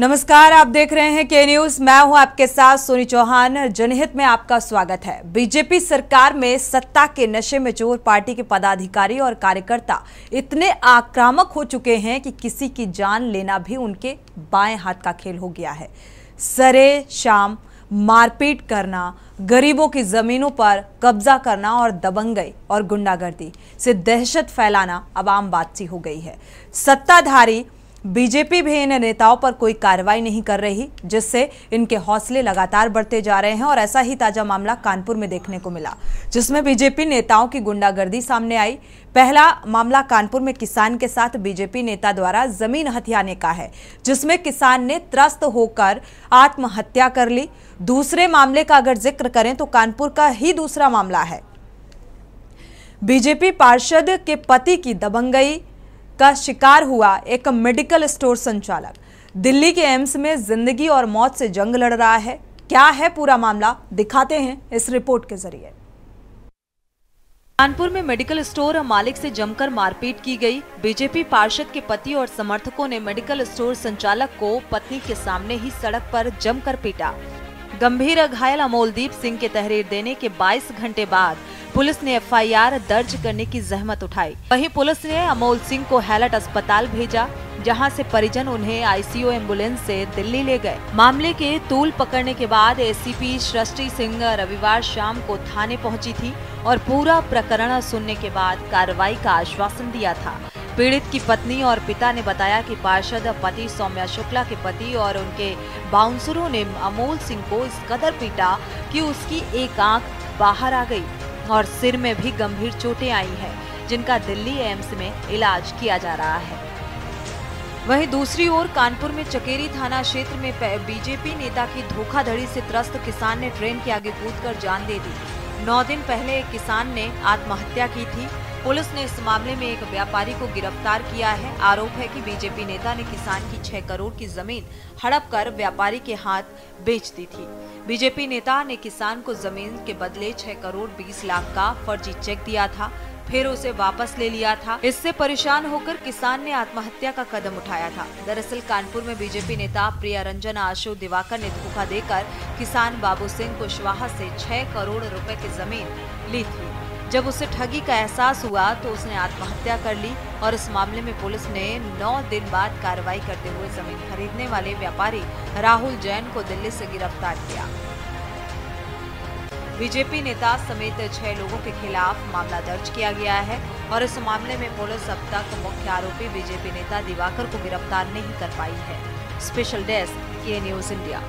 नमस्कार, आप देख रहे हैं के न्यूज। मैं हूं आपके साथ सोनी चौहान। जनहित में आपका स्वागत है। बीजेपी सरकार में सत्ता के नशे में चूर पार्टी के पदाधिकारी और कार्यकर्ता इतने आक्रामक हो चुके हैं कि किसी की जान लेना भी उनके बाएं हाथ का खेल हो गया है। सरे शाम मारपीट करना, गरीबों की जमीनों पर कब्जा करना और दबंगई और गुंडागर्दी से दहशत फैलाना अब आम बात सी हो गई है। सत्ताधारी बीजेपी भी इन नेताओं पर कोई कार्रवाई नहीं कर रही, जिससे इनके हौसले लगातार बढ़ते जा रहे हैं। और ऐसा ही ताजा मामला कानपुर में देखने को मिला, जिसमें बीजेपी नेताओं की गुंडागर्दी सामने आई। पहला मामला कानपुर में किसान के साथ बीजेपी नेता द्वारा जमीन हथियाने का है, जिसमें किसान ने त्रस्त होकर आत्महत्या कर ली। दूसरे मामले का अगर जिक्र करें तो कानपुर का ही दूसरा मामला है। बीजेपी पार्षद के पति की दबंगई का शिकार हुआ एक मेडिकल स्टोर संचालक दिल्ली के एम्स में जिंदगी और मौत से जंग लड़ रहा है। क्या है पूरा मामला, दिखाते हैं इस रिपोर्ट के जरिए। कानपुर में मेडिकल स्टोर मालिक से जमकर मारपीट की गई। बीजेपी पार्षद के पति और समर्थकों ने मेडिकल स्टोर संचालक को पत्नी के सामने ही सड़क पर जमकर पीटा। गंभीर घायल अमोलदीप सिंह के तहरीर देने के 22 घंटे बाद पुलिस ने एफआईआर दर्ज करने की जहमत उठाई। वहीं पुलिस ने अमोल सिंह को हैलट अस्पताल भेजा, जहां से परिजन उन्हें आईसीयू एम्बुलेंस से दिल्ली ले गए। मामले के तूल पकड़ने के बाद एसीपी सृष्टि सिंह रविवार शाम को थाने पहुंची थी और पूरा प्रकरण सुनने के बाद कार्रवाई का आश्वासन दिया था। पीड़ित की पत्नी और पिता ने बताया कि पार्षद पति सौम्या शुक्ला के पति और उनके बाउंसरों ने अमोल सिंह को इस कदर पीटा कि उसकी एक आंख बाहर आ गई और सिर में भी गंभीर चोटें आई हैं, जिनका दिल्ली एम्स में इलाज किया जा रहा है। वहीं दूसरी ओर कानपुर में चकेरी थाना क्षेत्र में बीजेपी नेता की धोखाधड़ी से त्रस्त किसान ने ट्रेन के आगे कूदकर जान दे दी। 9 दिन पहले एक किसान ने आत्महत्या की थी। पुलिस ने इस मामले में एक व्यापारी को गिरफ्तार किया है। आरोप है कि बीजेपी नेता ने किसान की 6 करोड़ की जमीन हड़प कर व्यापारी के हाथ बेच दी थी। बीजेपी नेता ने किसान को जमीन के बदले 6 करोड़ 20 लाख का फर्जी चेक दिया था, फिर उसे वापस ले लिया था। इससे परेशान होकर किसान ने आत्महत्या का कदम उठाया था। दरअसल कानपुर में बीजेपी नेता प्रिया रंजन आशु दिवाकर ने धोखा देकर किसान बाबू सिंह कुशवाहा से 6 करोड़ रुपए की जमीन ली थी। जब उसे ठगी का एहसास हुआ तो उसने आत्महत्या कर ली और इस मामले में पुलिस ने 9 दिन बाद कार्रवाई करते हुए जमीन खरीदने वाले व्यापारी राहुल जैन को दिल्ली से गिरफ्तार किया। बीजेपी नेता समेत 6 लोगों के खिलाफ मामला दर्ज किया गया है और इस मामले में पुलिस अब तक मुख्य आरोपी बीजेपी नेता दिवाकर को गिरफ्तार नहीं कर पाई है। स्पेशल डेस्क के न्यूज इंडिया।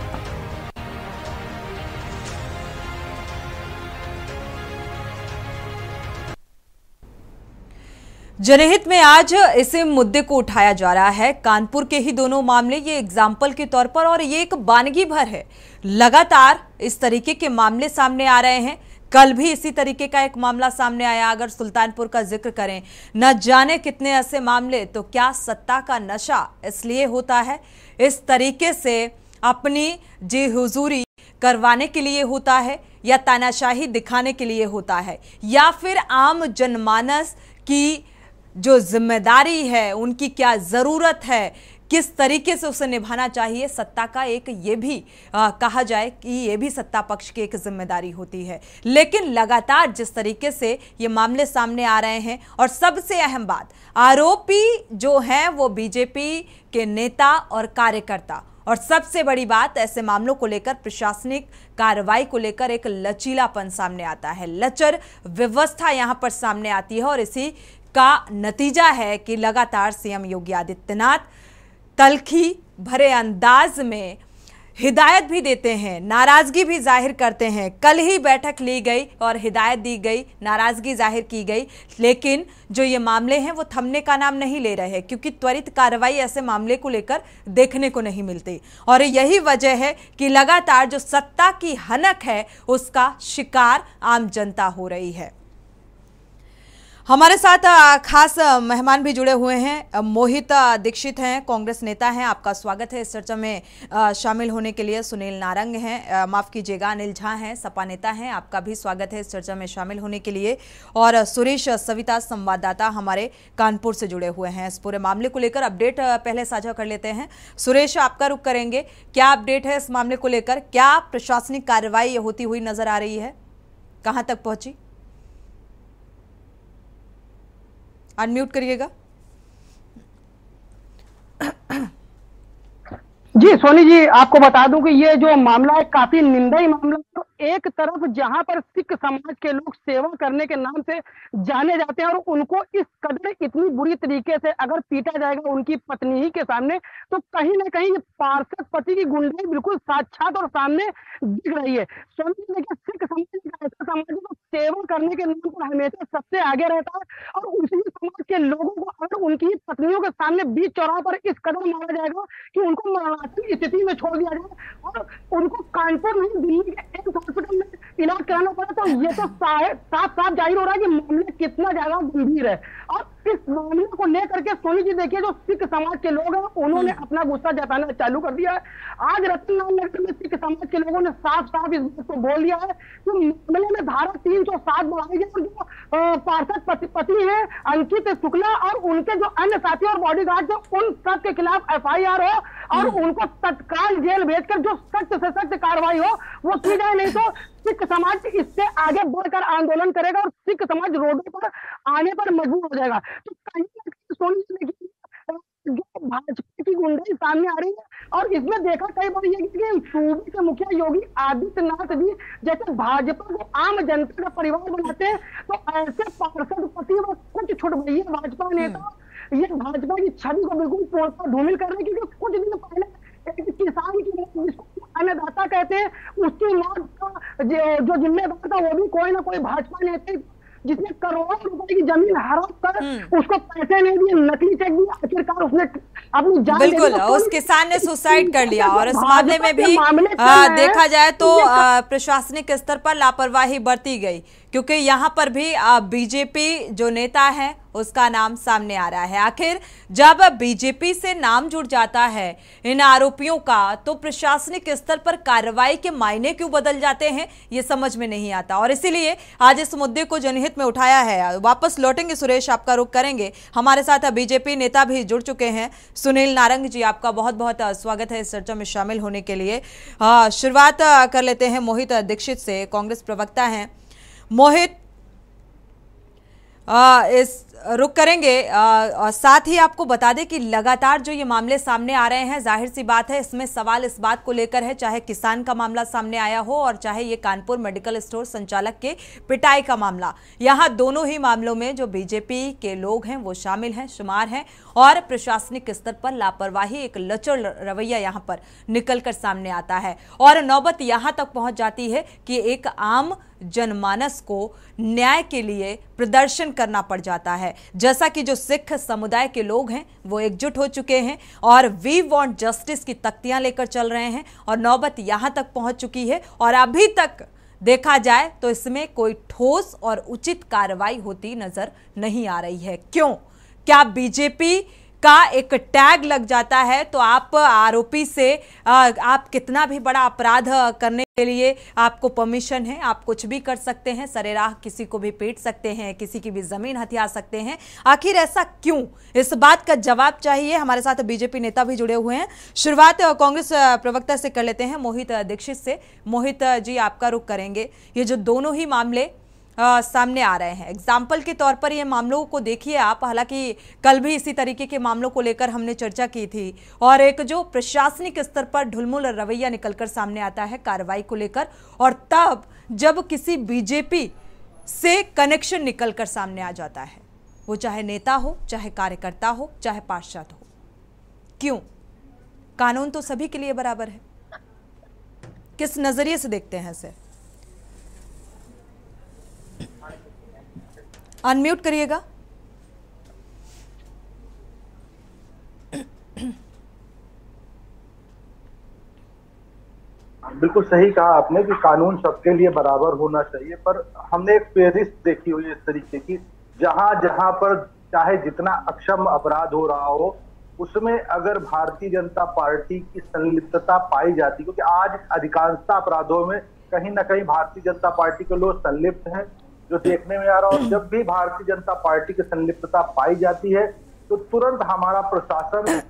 जनहित में आज इसे मुद्दे को उठाया जा रहा है। कानपुर के ही दोनों मामले ये एग्जाम्पल के तौर पर, और ये एक वानगी भर है। लगातार इस तरीके के मामले सामने आ रहे हैं। कल भी इसी तरीके का एक मामला सामने आया। अगर सुल्तानपुर का जिक्र करें, न जाने कितने ऐसे मामले। तो क्या सत्ता का नशा इसलिए होता है, इस तरीके से अपनी जी हुजूरी करवाने के लिए होता है, या तानाशाही दिखाने के लिए होता है, या फिर आम जनमानस की जो जिम्मेदारी है, उनकी क्या जरूरत है, किस तरीके से उसे निभाना चाहिए। सत्ता का एक ये भी कहा जाए कि ये भी सत्ता पक्ष की एक जिम्मेदारी होती है। लेकिन लगातार जिस तरीके से ये मामले सामने आ रहे हैं, और सबसे अहम बात, आरोपी जो हैं वो बीजेपी के नेता और कार्यकर्ता, और सबसे बड़ी बात, ऐसे मामलों को लेकर प्रशासनिक कार्रवाई को लेकर एक लचीलापन सामने आता है, लचर व्यवस्था यहां पर सामने आती है। और इसी का नतीजा है कि लगातार सीएम योगी आदित्यनाथ तल्खी भरे अंदाज में हिदायत भी देते हैं, नाराजगी भी जाहिर करते हैं। कल ही बैठक ली गई और हिदायत दी गई, नाराजगी जाहिर की गई, लेकिन जो ये मामले हैं वो थमने का नाम नहीं ले रहे, क्योंकि त्वरित कार्रवाई ऐसे मामले को लेकर देखने को नहीं मिलती। और यही वजह है कि लगातार जो सत्ता की हनक है उसका शिकार आम जनता हो रही है। हमारे साथ खास मेहमान भी जुड़े हुए हैं। मोहित दीक्षित हैं, कांग्रेस नेता हैं। आपका स्वागत है इस चर्चा में शामिल होने के लिए। सुनील नारंग हैं, माफ कीजिएगा, अनिल झा हैं, सपा नेता हैं। आपका भी स्वागत है इस चर्चा में शामिल होने के लिए। और सुरेश सविता, संवाददाता हमारे कानपुर से जुड़े हुए हैं। इस पूरे मामले को लेकर अपडेट पहले साझा कर लेते हैं। सुरेश, आपका रुख करेंगे, क्या अपडेट है इस मामले को लेकर? क्या प्रशासनिक कार्रवाई होती हुई नजर आ रही है? कहां तक पहुंची? अनम्यूट करिएगा। जी सोनी जी, आपको बता दूं कि ये जो मामला है काफी निंदनीय मामला है। तो एक तरफ जहां पर सिख समाज के लोग सेवा करने के नाम से जाने जाते हैं और उनको इस कदर इतनी बुरी तरीके से अगर पीटा जाएगा उनकी पत्नी ही के सामने, तो कहीं ना कहीं पार्षद पति की गुंडाई बिल्कुल साक्षात और सामने दिख रही है। सोनी जी, देखिए, सिख समाज एक ऐसा समाज है जो सेवा करने के नाम पर हमेशा सबसे आगे रहता है और उसी समाज के लोगों को अगर उनकी पत्नियों के सामने बीच चौराहे पर इस कदर मारा जाएगा कि उनको मरणासी स्थिति में छोड़ दिया जाए और उनको कानपुर नहीं दिल्ली के एक हॉस्पिटल में इलाज कराना पड़ा, तो ये तो साफ साफ जाहिर हो रहा है कि मामला कितना ज्यादा गंभीर है। और इस मामले को लेकर के सोनी जी देखिए, जो सिख समाज के लोग हैं उन्होंने अपना गुस्सा जताना चालू कर दिया है। आज रतनलाल नगर में सिख समाज के लोगों ने साफ साफ इस बात को बोल दिया है कि मामले में धारा 307 बढ़ाई गई और जो पार्षद पति है अंकित शुक्ला और उनके जो अन्य साथी और बॉडीगार्ड थे उन सब के खिलाफ FIR हो और उनको तत्काल जेल भेजकर जो सख्त से सख्त कार्रवाई हो वो की जाए, नहीं तो सिख समाज इससे आगे बढ़कर आंदोलन करेगा और सिख समाज रोडों पर आने पर मजबूर हो जाएगा। तो कहीं ना कहीं सोनी जी जो भाजपा की गुंडाई सामने आ रही है और इसमें देखा कई बार ये कि सूबे के मुखिया योगी आदित्यनाथ जी जैसे भाजपा को आम जनता का परिवार बनाते हैं, तो ऐसे पार्षद पति व कुछ छुटभैया भाजपा नेता ये भाजपा की छवि को बिल्कुल पूर्णतः धूमिल कर रहे हैं। क्योंकि कुछ दिन पहले एक किसान की मौत, जिसको अन्नदाता कहते हैं, उसकी मौत का जो जिम्मेदार था वो भी कोई ना कोई भाजपा नेता जिसने करोड़ों रुपए की जमीन हड़प कर उसको पैसे नहीं दिए, नकली चेक दिया, आखिरकार उसने अपनी जान बिल्कुल उस किसान ने सुसाइड कर लिया। और इस मामले में भी देखा जाए तो प्रशासनिक स्तर पर लापरवाही बरती गई, क्योंकि यहाँ पर भी बीजेपी जो नेता है उसका नाम सामने आ रहा है। आखिर जब बीजेपी से नाम जुड़ जाता है इन आरोपियों का, तो प्रशासनिक स्तर पर कार्रवाई के मायने क्यों बदल जाते हैं, ये समझ में नहीं आता। और इसीलिए आज इस मुद्दे को जनहित में उठाया है। वापस लौटेंगे सुरेश, आपका रुख करेंगे। हमारे साथ बीजेपी नेता भी जुड़ चुके हैं। सुनील नारंग जी, आपका बहुत बहुत स्वागत है इस चर्चा में शामिल होने के लिए। शुरुआत कर लेते हैं मोहित दीक्षित से, कांग्रेस प्रवक्ता हैं। मोहित, इस रुक करेंगे और साथ ही आपको बता दें कि लगातार जो ये मामले सामने आ रहे हैं, जाहिर सी बात है इसमें सवाल इस बात को लेकर है, चाहे किसान का मामला सामने आया हो और चाहे ये कानपुर मेडिकल स्टोर संचालक के पिटाई का मामला। यहाँ दोनों ही मामलों में जो बीजेपी के लोग हैं वो शामिल हैं, शुमार हैं और प्रशासनिक स्तर पर लापरवाही, एक लचर रवैया यहाँ पर निकलकर सामने आता है। और नौबत यहाँ तक पहुंच जाती है कि एक आम जनमानस को न्याय के लिए प्रदर्शन करना पड़ जाता है। जैसा कि जो सिख समुदाय के लोग हैं वो एकजुट हो चुके हैं और वी वांट जस्टिस की तख्तियां लेकर चल रहे हैं और नौबत यहां तक पहुंच चुकी है और अभी तक देखा जाए तो इसमें कोई ठोस और उचित कार्रवाई होती नजर नहीं आ रही है। क्यों? क्या बीजेपी का एक टैग लग जाता है तो आप आरोपी से आप कितना भी बड़ा अपराध करने के लिए आपको परमिशन है, आप कुछ भी कर सकते हैं, सरेराह किसी को भी पीट सकते हैं, किसी की भी जमीन हथिया सकते हैं। आखिर ऐसा क्यों? इस बात का जवाब चाहिए। हमारे साथ बीजेपी नेता भी जुड़े हुए हैं। शुरुआत कांग्रेस प्रवक्ता से कर लेते हैं, मोहित दीक्षित से। मोहित जी, आपका रुख करेंगे। ये जो दोनों ही मामले सामने आ रहे हैं, एग्जाम्पल के तौर पर ये मामलों को देखिए आप। हालांकि कल भी इसी तरीके के मामलों को लेकर हमने चर्चा की थी और एक जो प्रशासनिक स्तर पर ढुलमुल रवैया निकलकर सामने आता है कार्रवाई को लेकर, और तब जब किसी बीजेपी से कनेक्शन निकलकर सामने आ जाता है, वो चाहे नेता हो, चाहे कार्यकर्ता हो, चाहे पार्षद हो। क्यों? कानून तो सभी के लिए बराबर है। किस नजरिए से देखते हैं इसे? अनम्यूट करिएगा। बिल्कुल सही कहा आपने कि कानून सबके लिए बराबर होना चाहिए, पर हमने एक फेहरिस्त देखी हुई इस तरीके की जहां जहां पर चाहे जितना अक्षम अपराध हो रहा हो, उसमें अगर भारतीय जनता पार्टी की संलिप्तता पाई जाती, क्योंकि आज अधिकांशता अपराधों में कहीं ना कहीं भारतीय जनता पार्टी के लोग संलिप्त हैं, जो देखने में आ रहा हो। जब भी भारतीय जनता पार्टी की संलिप्तता पाई जाती है तो तुरंत हमारा प्रशासन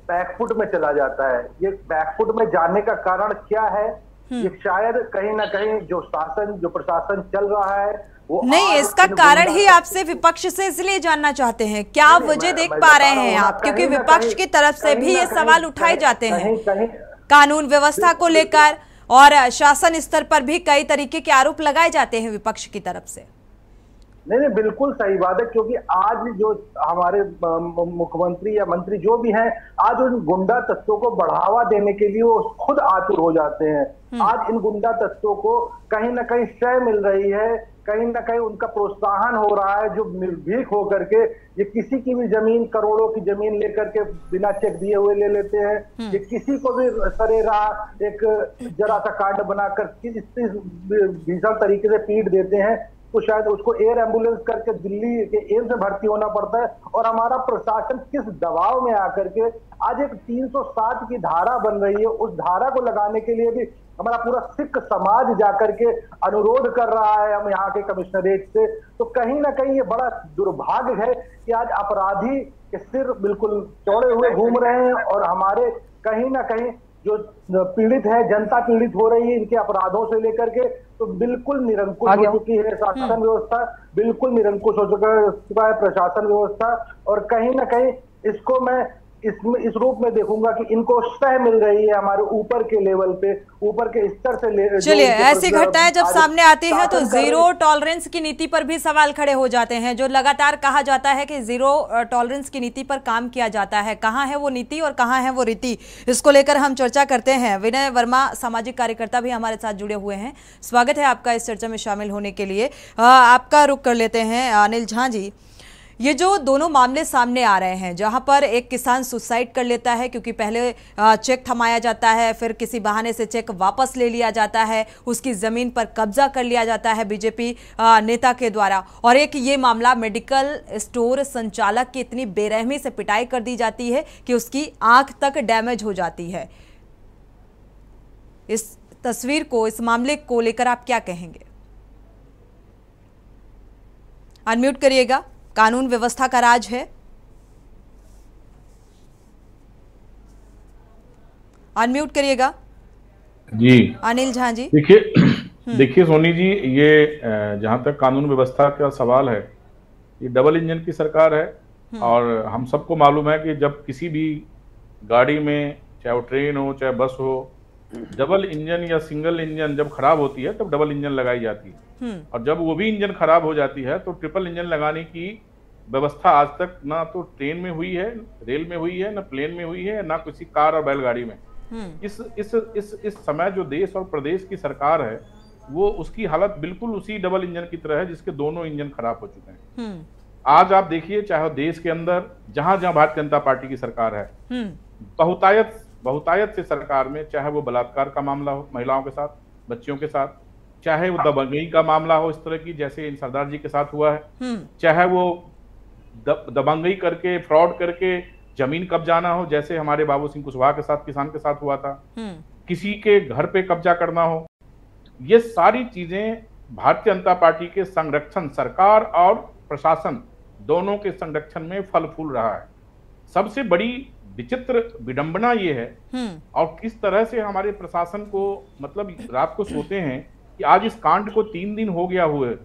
बैकफुट में चला जाता है। ये बैकफुट में जाने का कारण क्या है? ये शायद कहीं ना कहीं जो प्रशासन चल रहा है वो नहीं, इसका कारण ही आपसे विपक्ष से इसलिए जानना चाहते हैं, क्या वजह देख पा रहे हैं आप? क्योंकि विपक्ष की तरफ से भी ये सवाल उठाए जाते हैं कानून व्यवस्था को लेकर, और शासन स्तर पर भी कई तरीके के आरोप लगाए जाते हैं विपक्ष की तरफ से। नहीं, बिल्कुल सही बात है, क्योंकि आज जो हमारे मुख्यमंत्री या मंत्री जो भी हैं, आज उन गुंडा तत्वों को बढ़ावा देने के लिए वो खुद आतुर हो जाते हैं। आज इन गुंडा तत्वों को कहीं ना कहीं शय मिल रही है, कहीं ना कहीं उनका प्रोत्साहन हो रहा है, जो निर्भीक होकर के ये किसी की भी जमीन, करोड़ों की जमीन लेकर के बिना चेक दिए हुए ले लेते हैं। ये किसी को भी सरेरा एक जरा सा कांड बनाकर किस भीषण तरीके से पीट देते हैं, तो शायद उसको एयर एम्बुलेंस करके दिल्ली के एम्स में भर्ती होना पड़ता है। और हमारा प्रशासन किस दबाव में आकर के आज एक 307 की धारा बन रही है, उस धारा को लगाने के लिए भी हमारा पूरा सिख समाज जाकर के अनुरोध कर रहा है हम यहाँ के कमिश्नरेट से। तो कहीं ना कहीं ये बड़ा दुर्भाग्य है कि आज अपराधी के सिर बिल्कुल चौड़े हुए घूम रहे हैं, और हमारे कहीं ना कहीं जो पीड़ित है, जनता पीड़ित हो रही है इनके अपराधों से लेकर के, तो बिल्कुल निरंकुश हो चुकी है शासन व्यवस्था, बिल्कुल निरंकुश हो चुका है प्रशासन व्यवस्था। और कहीं ना कहीं इसको मैं इस रूप में देखूंगा कि इनको सह मिल रही है हमारे ऊपर के लेवल पे, ऊपर के स्तर से। चलिए, ऐसी घटनाएं जब सामने आती है तो जीरो टॉलरेंस की नीति पर भी सवाल खड़े हो जाते हैं, जो लगातार कहा जाता है कि जीरो टॉलरेंस की नीति पर काम किया जाता है। कहाँ है वो नीति और कहाँ है वो रीति, इसको लेकर हम चर्चा करते हैं। विनय वर्मा, सामाजिक कार्यकर्ता, भी हमारे साथ जुड़े हुए हैं। स्वागत है आपका इस चर्चा में शामिल होने के लिए। आपका रुख कर लेते हैं अनिल झा जी। ये जो दोनों मामले सामने आ रहे हैं, जहां पर एक किसान सुसाइड कर लेता है क्योंकि पहले चेक थमाया जाता है, फिर किसी बहाने से चेक वापस ले लिया जाता है, उसकी जमीन पर कब्जा कर लिया जाता है बीजेपी नेता के द्वारा, और एक ये मामला मेडिकल स्टोर संचालक की इतनी बेरहमी से पिटाई कर दी जाती है कि उसकी आंख तक डैमेज हो जाती है। इस तस्वीर को, इस मामले को लेकर आप क्या कहेंगे? अनम्यूट करिएगा। कानून व्यवस्था का राज है। अनम्यूट करिएगा जी। अनिल झा जी। देखिए सोनी जी, ये जहां तक कानून व्यवस्था का सवाल है, ये डबल इंजन की सरकार है। और हम सबको मालूम है कि जब किसी भी गाड़ी में, चाहे वो ट्रेन हो चाहे बस हो, डबल इंजन या सिंगल इंजन जब खराब होती है तब डबल इंजन लगाई जाती है। और जब वो भी इंजन खराब हो जाती है तो ट्रिपल इंजन लगाने की व्यवस्था आज तक ना तो ट्रेन में हुई है, रेल में हुई है, ना प्लेन में हुई है, ना किसी कार और बैलगाड़ी में। इस समय जो देश और प्रदेश की सरकार है, वो उसकी हालत बिल्कुल उसी डबल इंजन की तरह है जिसके दोनों इंजन खराब हो चुके हैं। आज आप देखिए, चाहे देश के अंदर जहां जहां भारतीय जनता पार्टी की सरकार है, बहुतायत से सरकार में, चाहे वो बलात्कार का मामला हो महिलाओं के साथ, बच्चियों के साथ, चाहे वो दबंगई का मामला हो इस तरह की जैसे इन सरदार जी के साथ हुआ है, चाहे वो दबंगई करके, फ्रॉड करके जमीन कब्जाना हो जैसे हमारे बाबू सिंह कुशवाहा के साथ, किसान के साथ हुआ था, किसी के घर पे कब्जा करना हो, ये सारी चीजें भारतीय जनता पार्टी के संरक्षण, सरकार और प्रशासन दोनों के संरक्षण में फल फूल रहा है। सबसे बड़ी विचित्र विडंबना ये है, और किस तरह से हमारे प्रशासन को, मतलब रात को सोते हैं कि आज इस कांड को 3 दिन हो गया हुए,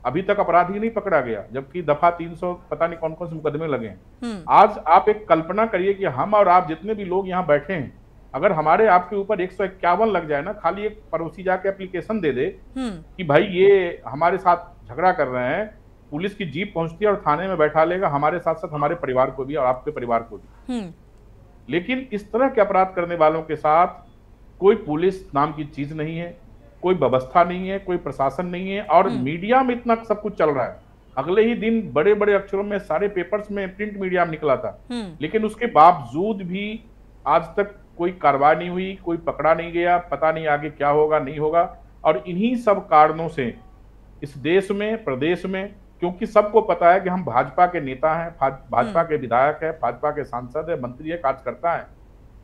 अभी तक अपराधी नहीं पकड़ा गया, जबकि दफा 300 पता नहीं कौन कौन से मुकदमे लगे हैं। आज आप एक कल्पना करिए कि हम और आप जितने भी लोग यहाँ बैठे हैं, अगर हमारे आपके ऊपर 151 लग जाए ना, खाली एक पड़ोसी जाके एप्लीकेशन दे दे कि भाई ये हमारे साथ झगड़ा कर रहे हैं, पुलिस की जीप पहुंचती है और थाने में बैठा लेगा, हमारे साथ साथ हमारे परिवार को भी और आपके परिवार को भी। लेकिन इस तरह के अपराध करने वालों के साथ कोई पुलिस नाम की चीज नहीं है, कोई व्यवस्था नहीं है, कोई प्रशासन नहीं है, और मीडिया में इतना सब कुछ चल रहा है। अगले ही दिन बड़े बड़े अक्षरों में सारे पेपर्स में, प्रिंट मीडिया में निकला था, लेकिन उसके बावजूद भी आज तक कोई कार्रवाई नहीं हुई, कोई पकड़ा नहीं गया, पता नहीं आगे क्या होगा नहीं होगा। और इन्हीं सब कारणों से इस देश में, प्रदेश में, क्योंकि सबको पता है कि हम भाजपा के नेता हैं, भाजपा के विधायक है, भाजपा के सांसद है, मंत्री है, कार्यकर्ता है।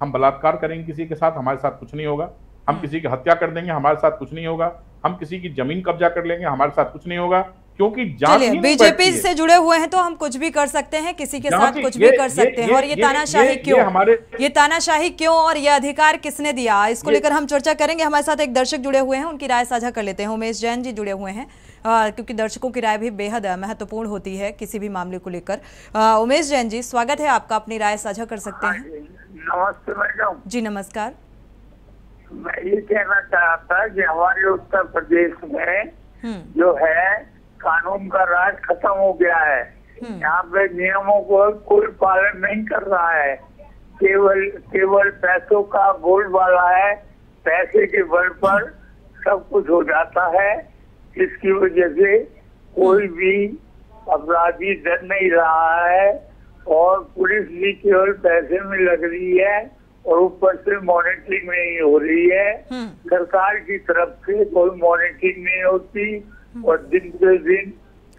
हम बलात्कार करेंगे किसी के साथ, हमारे साथ कुछ नहीं होगा। हम किसी की हत्या कर देंगे, हमारे साथ कुछ नहीं होगा। हम किसी की जमीन कब्जा कर लेंगे, हमारे साथ कुछ नहीं होगा, क्योंकि जांच ही बीजेपी से जुड़े हुए हैं तो हम कुछ भी कर सकते हैं, किसी के साथ कुछ भी कर सकते हैं। और ये तानाशाही क्यों, ये तानाशाही क्यों और ये अधिकार किसने दिया, इसको लेकर हम चर्चा करेंगे। हमारे साथ एक दर्शक जुड़े हुए हैं, उनकी राय साझा कर लेते हैं। उमेश जैन जी जुड़े हुए हैं, क्योंकि दर्शकों की राय भी बेहद महत्वपूर्ण होती है किसी भी मामले को लेकर। उमेश जैन जी, स्वागत है आपका, अपनी राय साझा कर सकते हैं। नमस्ते मैडम जी नमस्कार। मैं ये कहना चाहता कि हमारे उत्तर प्रदेश में जो है कानून का राज खत्म हो गया है। यहाँ पे नियमों को कोई पालन नहीं कर रहा है, केवल पैसों का बोलबाला है। पैसे के बल पर सब कुछ हो जाता है, इसकी वजह से कोई भी अपराधी डर नहीं रहा है और पुलिस भी केवल पैसे में लग रही है और ऊपर से मॉनिटरिंग नहीं हो रही है। सरकार की तरफ से कोई मॉनिटरिंग नहीं होती और दिन पे दिन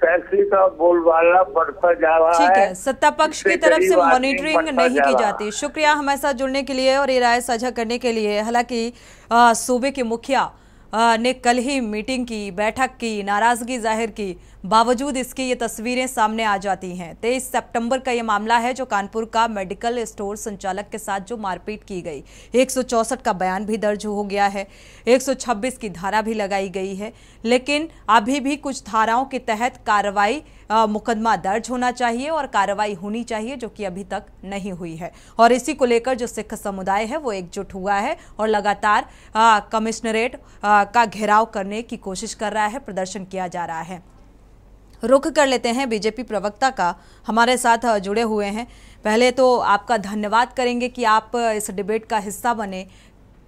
पैसे का बोलबाला बढ़ता जा रहा है। ठीक है, सत्ता पक्ष की तरफ से मॉनिटरिंग नहीं की जाती। शुक्रिया हमारे साथ जुड़ने के लिए और ये राय साझा करने के लिए। हालांकि सूबे के मुखिया ने कल ही मीटिंग की, बैठक की, नाराजगी जाहिर की, बावजूद इसके ये तस्वीरें सामने आ जाती हैं। 23 सितंबर का ये मामला है जो कानपुर का मेडिकल स्टोर संचालक के साथ जो मारपीट की गई। 164 का बयान भी दर्ज हो गया है, 126 की धारा भी लगाई गई है, लेकिन अभी भी कुछ धाराओं के तहत कार्रवाई, मुकदमा दर्ज होना चाहिए और कार्रवाई होनी चाहिए, जो कि अभी तक नहीं हुई है। और इसी को लेकर जो सिख समुदाय है वो एकजुट हुआ है और लगातार कमिश्नरेट का घेराव करने की कोशिश कर रहा है, प्रदर्शन किया जा रहा है। रुख कर लेते हैं बीजेपी प्रवक्ता का, हमारे साथ जुड़े हुए हैं। पहले तो आपका धन्यवाद करेंगे कि आप इस डिबेट का हिस्सा बने,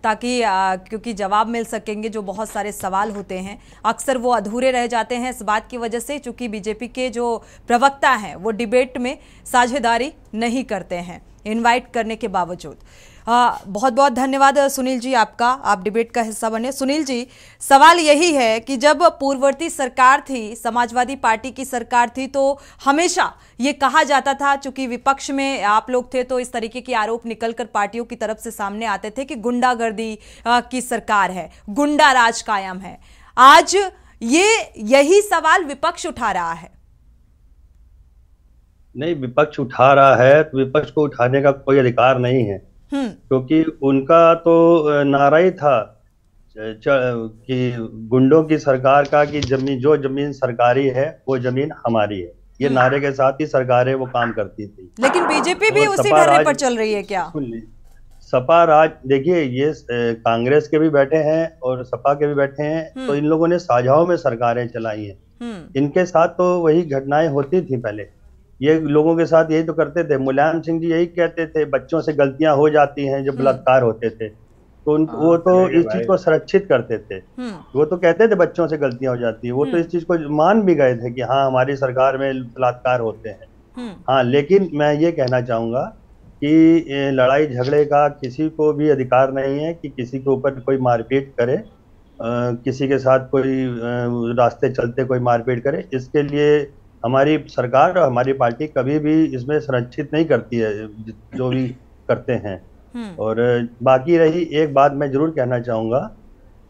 ताकि क्योंकि जवाब मिल सकेंगे। जो बहुत सारे सवाल होते हैं अक्सर वो अधूरे रह जाते हैं इस बात की वजह से, चूंकि बीजेपी के जो प्रवक्ता हैं वो डिबेट में साझेदारी नहीं करते हैं इनवाइट करने के बावजूद। बहुत बहुत धन्यवाद सुनील जी आपका, आप डिबेट का हिस्सा बने। सुनील जी, सवाल यही है कि जब पूर्ववर्ती सरकार थी, समाजवादी पार्टी की सरकार थी, तो हमेशा ये कहा जाता था, चूंकि विपक्ष में आप लोग थे, तो इस तरीके के आरोप निकलकर पार्टियों की तरफ से सामने आते थे कि गुंडागर्दी की सरकार है, गुंडा राज कायम है। आज यही सवाल विपक्ष उठा रहा है। नहीं, विपक्ष उठा रहा है तो विपक्ष को उठाने का कोई अधिकार नहीं है, क्योंकि उनका तो नारा ही था कि गुंडों की सरकार का कि जो जमीन सरकारी है वो जमीन हमारी है। ये नारे के साथ ही सरकारें वो काम करती थी। लेकिन बीजेपी भी उसी नारे पर चल रही है क्या? सपा राज, देखिए ये कांग्रेस के भी बैठे हैं और सपा के भी बैठे हैं, तो इन लोगों ने साझाओं में सरकारें चलाई हैं। इनके साथ तो वही घटनाएं होती थी पहले, ये लोगों के साथ यही तो करते थे। मुलायम सिंह जी यही कहते थे, बच्चों से गलतियां हो जाती हैं, जब बलात्कार होते थे तो वो तो इस चीज को संरक्षित करते थे। वो तो कहते थे बच्चों से गलतियां हो जाती है, वो तो इस चीज को मान भी गए थे कि हाँ हमारी सरकार में बलात्कार होते हैं। हाँ, लेकिन मैं ये कहना चाहूंगा कि लड़ाई झगड़े का किसी को भी अधिकार नहीं है कि किसी के ऊपर कोई मारपीट करे, किसी के साथ कोई रास्ते चलते कोई मारपीट करे। इसके लिए हमारी सरकार और हमारी पार्टी कभी भी इसमें संरक्षित नहीं करती है जो भी करते हैं। और बाकी रही एक बात मैं जरूर कहना चाहूंगा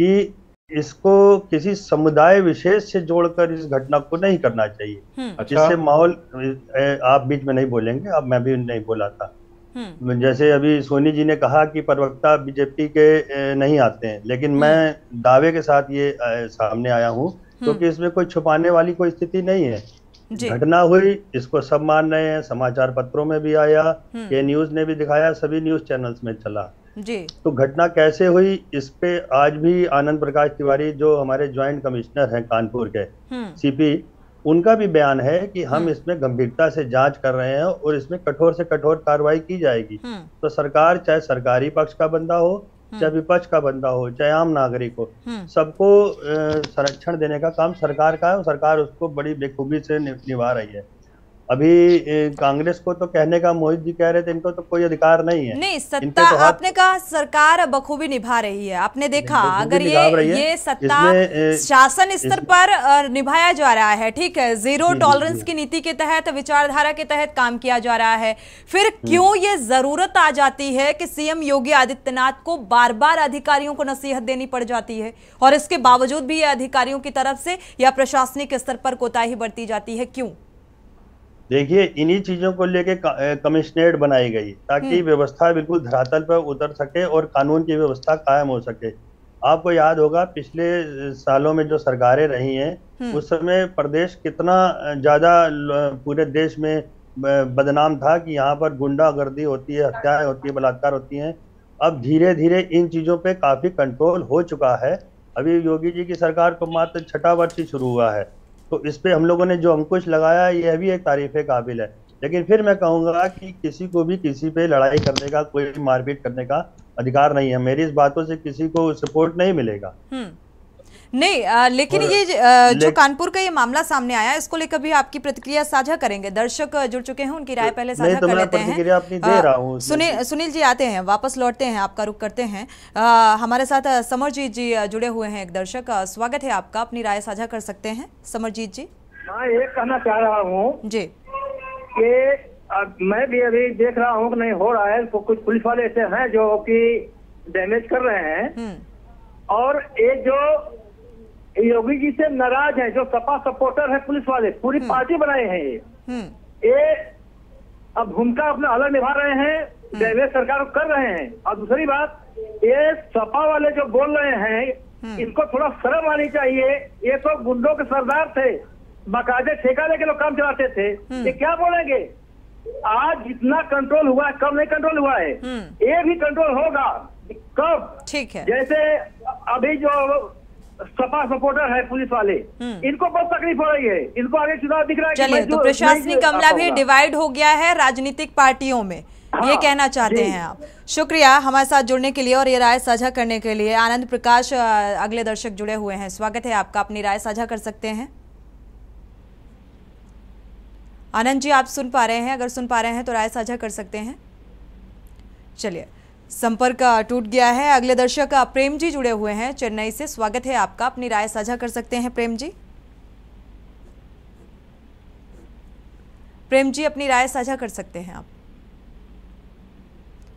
कि इसको किसी समुदाय विशेष से जोड़कर इस घटना को नहीं करना चाहिए, जिससे माहौल, आप बीच में नहीं बोलेंगे, अब मैं भी नहीं बोला था। जैसे अभी सोनी जी ने कहा कि प्रवक्ता बीजेपी के नहीं आते हैं, लेकिन मैं दावे के साथ ये सामने आया हूँ क्योंकि इसमें कोई छुपाने वाली कोई स्थिति नहीं है। घटना हुई, इसको सब मान रहे हैं, समाचार पत्रों में भी आया, के न्यूज ने भी दिखाया, सभी न्यूज चैनल्स में चला जी। तो घटना कैसे हुई इस पे आज भी आनंद प्रकाश तिवारी जो हमारे ज्वाइंट कमिश्नर हैं कानपुर के सीपी, उनका भी बयान है कि हम इसमें गंभीरता से जांच कर रहे हैं और इसमें कठोर से कठोर कार्रवाई की जाएगी। तो सरकार, चाहे सरकारी पक्ष का बंदा हो, चाहे विपक्ष का बंदा हो, चाहे आम नागरिक हो, सबको संरक्षण देने का काम सरकार का है और सरकार उसको बड़ी बेखूबी से निभा रही है। अभी कांग्रेस को तो कहने का, मोहित जी कह रहे थे, इनको तो कोई अधिकार नहीं है। नहीं, सत्ता तो आपने कहा सरकार बखूबी निभा रही है। आपने देखा अगर ये सत्ता शासन स्तर पर निभाया जा रहा है, ठीक है, जीरो टॉलरेंस की नीति के तहत, विचारधारा के तहत काम किया जा रहा है, फिर क्यों ये जरूरत आ जाती है कि सीएम योगी आदित्यनाथ को बार बार अधिकारियों को नसीहत देनी पड़ जाती है, और इसके बावजूद भी ये अधिकारियों की तरफ से या प्रशासनिक स्तर पर कोताही बरती जाती है, क्यों? देखिए, इन्हीं चीजों को लेके कमिश्नरेट बनाई गई ताकि व्यवस्था बिल्कुल धरातल पर उतर सके और कानून की व्यवस्था कायम हो सके। आपको याद होगा पिछले सालों में जो सरकारें रही हैं उस समय प्रदेश कितना ज्यादा पूरे देश में बदनाम था कि यहाँ पर गुंडागर्दी होती है, हत्याएं होती है, बलात्कार होती हैं। अब धीरे धीरे इन चीजों पे काफी कंट्रोल हो चुका है। अभी योगी जी की सरकार को मात्र 6वां वर्ष ही शुरू हुआ है, तो इस पे हम लोगों ने जो अंकुश लगाया यह भी एक तारीफे काबिल है। लेकिन फिर मैं कहूंगा कि किसी को भी किसी पे लड़ाई करने का, कोई मारपीट करने का अधिकार नहीं है। मेरी इस बातों से किसी को सपोर्ट नहीं मिलेगा। नहीं, लेकिन ये जो कानपुर का ये मामला सामने आया, इसको लेकर भी आपकी प्रतिक्रिया साझा करेंगे। दर्शक जुड़ चुके हैं, उनकी राय पहले साझा कर लेते हैं। सुनील जी आते हैं, वापस लौटते हैं, आपका रुख करते हैं। हमारे साथ समरजीत जी जुड़े हुए हैं, एक दर्शक। स्वागत है आपका, अपनी राय साझा कर सकते हैं समरजीत जी। हाँ, ये कहना चाह रहा हूँ जी कि मैं भी अभी देख रहा हूँ कि नहीं हो रहा है, तो कुछ पुलिस वाले ऐसे हैं जो कि डैमेज कर रहे हैं, और ये जो योगी जी से नाराज है, जो सपा सपोर्टर है, पुलिस वाले पूरी पार्टी बनाए हैं, ये अब भूमिका अपना अलग निभा रहे हैं, डैमेज सरकार को कर रहे हैं। और दूसरी बात, ये सपा वाले जो बोल रहे हैं, इनको थोड़ा शर्म आनी चाहिए। ये तो गुंडों के सरदार थे, बाकायदे ठेका लेके लोग काम चलाते थे, ये क्या बोलेंगे? आज जितना कंट्रोल हुआ है, कब नहीं कंट्रोल हुआ है, ये भी कंट्रोल होगा। कब? ठीक है। जैसे अभी जो सपा सपोर्टर है पुलिस वाले, इनको बहुत तकलीफ हो रही है, इनको आगे चुनाव दिख रहा है। चलिए, तो प्रशासनिक अमला भी डिवाइड हो गया है राजनीतिक पार्टियों में, ये कहना चाहते हैं आप। शुक्रिया हमारे साथ जुड़ने के लिए और ये राय साझा करने के लिए। आनंद प्रकाश अगले दर्शक जुड़े हुए हैं, स्वागत है आपका, अपनी राय साझा कर सकते हैं। आनंद जी, आप सुन पा रहे हैं? अगर सुन पा रहे हैं तो राय साझा कर सकते हैं। चलिए, संपर्क टूट गया है। अगले दर्शक प्रेम जी जुड़े हुए हैं चेन्नई से, स्वागत है आपका, अपनी राय साझा कर सकते हैं प्रेम जी। प्रेम जी, अपनी राय साझा कर सकते हैं आप।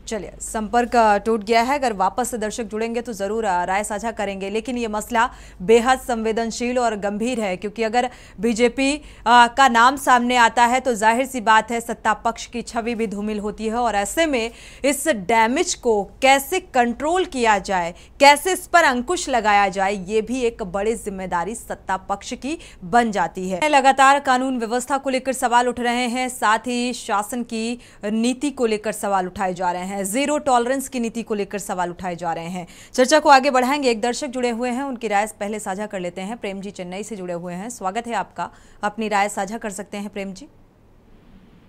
चलिए, संपर्क टूट गया है। अगर वापस से दर्शक जुड़ेंगे तो जरूर राय साझा करेंगे, लेकिन ये मसला बेहद संवेदनशील और गंभीर है, क्योंकि अगर बीजेपी का नाम सामने आता है तो जाहिर सी बात है सत्ता पक्ष की छवि भी धूमिल होती है, और ऐसे में इस डैमेज को कैसे कंट्रोल किया जाए, कैसे इस पर अंकुश लगाया जाए, ये भी एक बड़ी जिम्मेदारी सत्ता पक्ष की बन जाती है। लगातार कानून व्यवस्था को लेकर सवाल उठ रहे हैं, साथ ही शासन की नीति को लेकर सवाल उठाए जा रहे हैं, जीरो टॉलरेंस की नीति को लेकर सवाल उठाए जा रहे हैं। चर्चा को आगे बढ़ाएंगे। एक दर्शक जुड़े हुए हैं, उनकी राय पहले साझा कर लेते हैं। प्रेम जी चेन्नई से जुड़े हुए हैं, स्वागत है आपका, अपनी राय साझा कर सकते हैं प्रेम जी।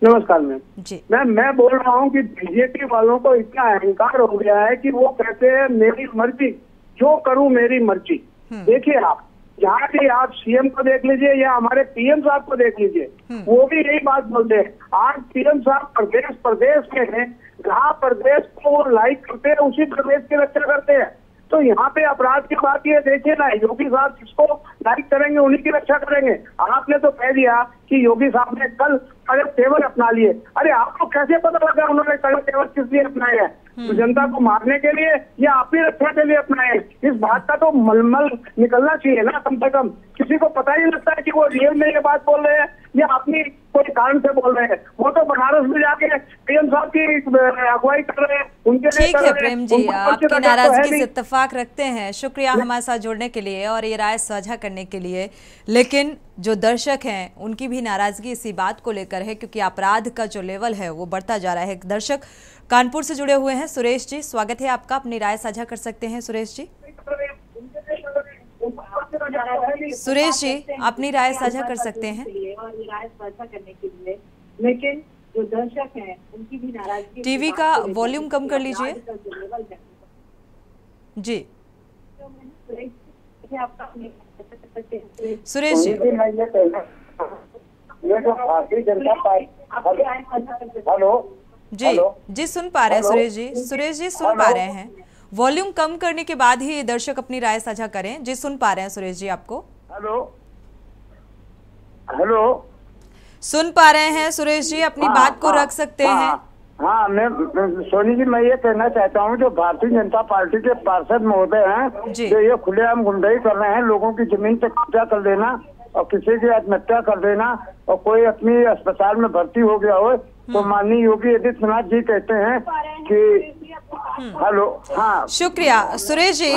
नमस्कार मैम जी। मैं बोल रहा हूँ कि बीजेपी वालों को इतना अहंकार हो गया है कि वो कहते हैं मेरी मर्जी, जो करूँ मेरी मर्जी। देखिए, आप जहाँ भी आप सीएम को देख लीजिए या हमारे पीएम साहब को देख लीजिए, वो भी यही बात बोलते हैं। आज पीएम साहब प्रदेश में हैं, जहाँ प्रदेश को वो लाइक करते हैं उसी प्रदेश की रक्षा करते हैं। तो यहाँ पे अपराध की बात ये देखिए ना, योगी साहब जिसको लाइक करेंगे उन्हीं की रक्षा करेंगे। आपने तो कह दिया कि योगी साहब ने कल कड़क तेवर अपना लिए। अरे आपको कैसे पता लगा उन्होंने कड़क तेवर किस लिए अपनाए हैं? तो जनता को मारने के लिए या अपनी रक्षा के लिए अपनाए? इस बात का तो मलमल निकलना चाहिए ना कम से कम। किसी को पता ही नहीं लगता है कि वो रियल में ये बात बोल रहे हैं या अपनी कोई कारण से बोल रहे हैं। वो तो बनारस में जाके पीएम साहब की अगुवाई कर रहे हैं, उनके लिए ठीक है प्रेम जी, आपकी नाराजगी से इत्तेफाक रखते हैं। शुक्रिया हमारे साथ जुड़ने के लिए और ये राय साझा करने के लिए। लेकिन जो दर्शक हैं उनकी भी नाराजगी इसी बात को लेकर है, क्योंकि अपराध का जो लेवल है वो बढ़ता जा रहा है। दर्शक कानपुर से जुड़े हुए हैं, सुरेश जी, स्वागत है आपका, अपनी राय साझा कर सकते हैं सुरेश जी। सुरेश जी, अपनी राय साझा कर सकते हैं। लेकिन जो दर्शक हैं उनकी भी नाराजगी, टीवी का वॉल्यूम कम कर लीजिए जी। सुरेश जी, ये जो भारतीय जनता पार्टी, हेलो जी जी सुन पा रहे हैं सुरेश जी सुन पा रहे हैं। वॉल्यूम कम करने के बाद ही दर्शक अपनी राय साझा करें। जी सुन पा रहे हैं सुरेश जी आपको। हेलो हेलो सुन पा रहे हैं सुरेश जी, अपनी बात को रख सकते हैं। हाँ, मैं सोनी जी, मैं ये कहना चाहता हूँ जो भारतीय जनता पार्टी के पार्षद महोदय हैं, जो ये खुलेआम गुंडाई कर रहे हैं, लोगों की जमीन पे कब्जा कर देना और किसी की आत्महत्या कर देना, और कोई अपनी अस्पताल में भर्ती हो गया हो तो माननीय योगी आदित्यनाथ जी कहते हैं कि हेलो। हाँ, शुक्रिया सुरेश जी,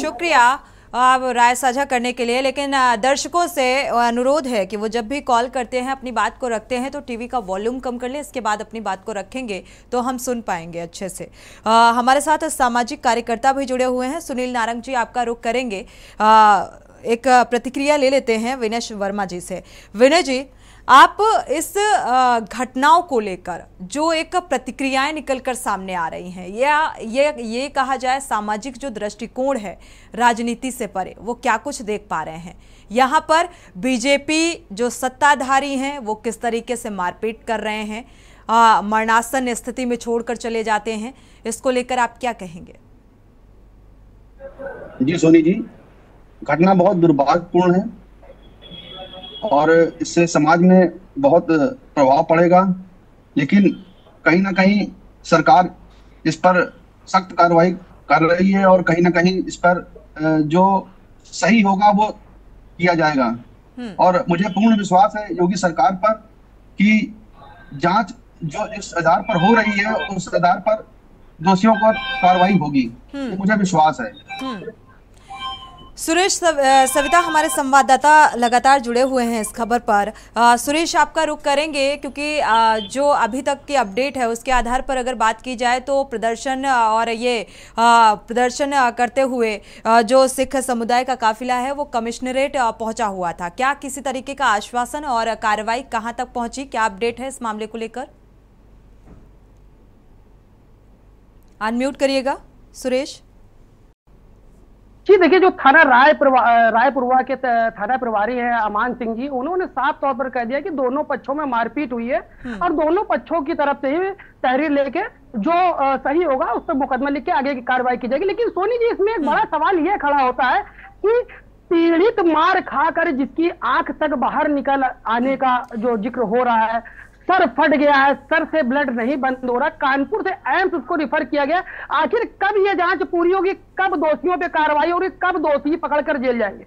शुक्रिया आप राय साझा करने के लिए। लेकिन दर्शकों से अनुरोध है कि वो जब भी कॉल करते हैं अपनी बात को रखते हैं तो टीवी का वॉल्यूम कम कर लें, इसके बाद अपनी बात को रखेंगे तो हम सुन पाएंगे अच्छे से। हमारे साथ सामाजिक कार्यकर्ता भी जुड़े हुए हैं। सुनील नारंग जी, आपका रुख करेंगे। एक प्रतिक्रिया ले लेते हैं विनय वर्मा जी से। विनय जी, आप इस घटनाओं को लेकर जो एक प्रतिक्रियाएं निकलकर सामने आ रही हैं, या ये कहा जाए सामाजिक जो दृष्टिकोण है राजनीति से परे, वो क्या कुछ देख पा रहे हैं? यहाँ पर बीजेपी जो सत्ताधारी हैं वो किस तरीके से मारपीट कर रहे हैं, मरणासन स्थिति में छोड़कर चले जाते हैं, इसको लेकर आप क्या कहेंगे? जी सोनी जी, घटना बहुत दुर्भाग्यपूर्ण है और इससे समाज में बहुत प्रभाव पड़ेगा, लेकिन कहीं ना कहीं सरकार इस पर सख्त कार्रवाई कर रही है और कहीं ना कहीं इस पर जो सही होगा वो किया जाएगा। और मुझे पूर्ण विश्वास है योगी सरकार पर कि जांच जो इस आधार पर हो रही है उस आधार पर दोषियों पर कार्रवाई होगी, मुझे विश्वास है। सुरेश सविता, हमारे संवाददाता लगातार जुड़े हुए हैं इस खबर पर। सुरेश, आपका रुख करेंगे क्योंकि जो अभी तक की अपडेट है उसके आधार पर अगर बात की जाए तो प्रदर्शन और ये प्रदर्शन करते हुए जो सिख समुदाय का काफिला है वो कमिश्नरेट पहुंचा हुआ था। क्या किसी तरीके का आश्वासन और कार्रवाई कहां तक पहुंची, क्या अपडेट है इस मामले को लेकर? अनम्यूट करिएगा सुरेश जी। देखिए, जो थाना रायपुरवा के थाना प्रभारी हैं अमान सिंह जी, उन्होंने साफ तौर पर कह दिया कि दोनों पक्षों में मारपीट हुई है और दोनों पक्षों की तरफ से ही तहरीर लेके जो सही होगा उस पर मुकदमा लिख के आगे की कार्रवाई की जाएगी। लेकिन सोनी जी, इसमें एक बड़ा सवाल यह खड़ा होता है कि पीड़ित मार खाकर जिसकी आंख तक बाहर निकल आने का जो जिक्र हो रहा है, सर फट गया है, सर से ब्लड नहीं बंद हो रहा, कानपुर से एम्स उसको रिफर किया गया, आखिर कब ये जांच पूरी होगी, कब दोषियों पे कार्रवाई होगी, कब दोषी पकड़कर जेल जाएंगे?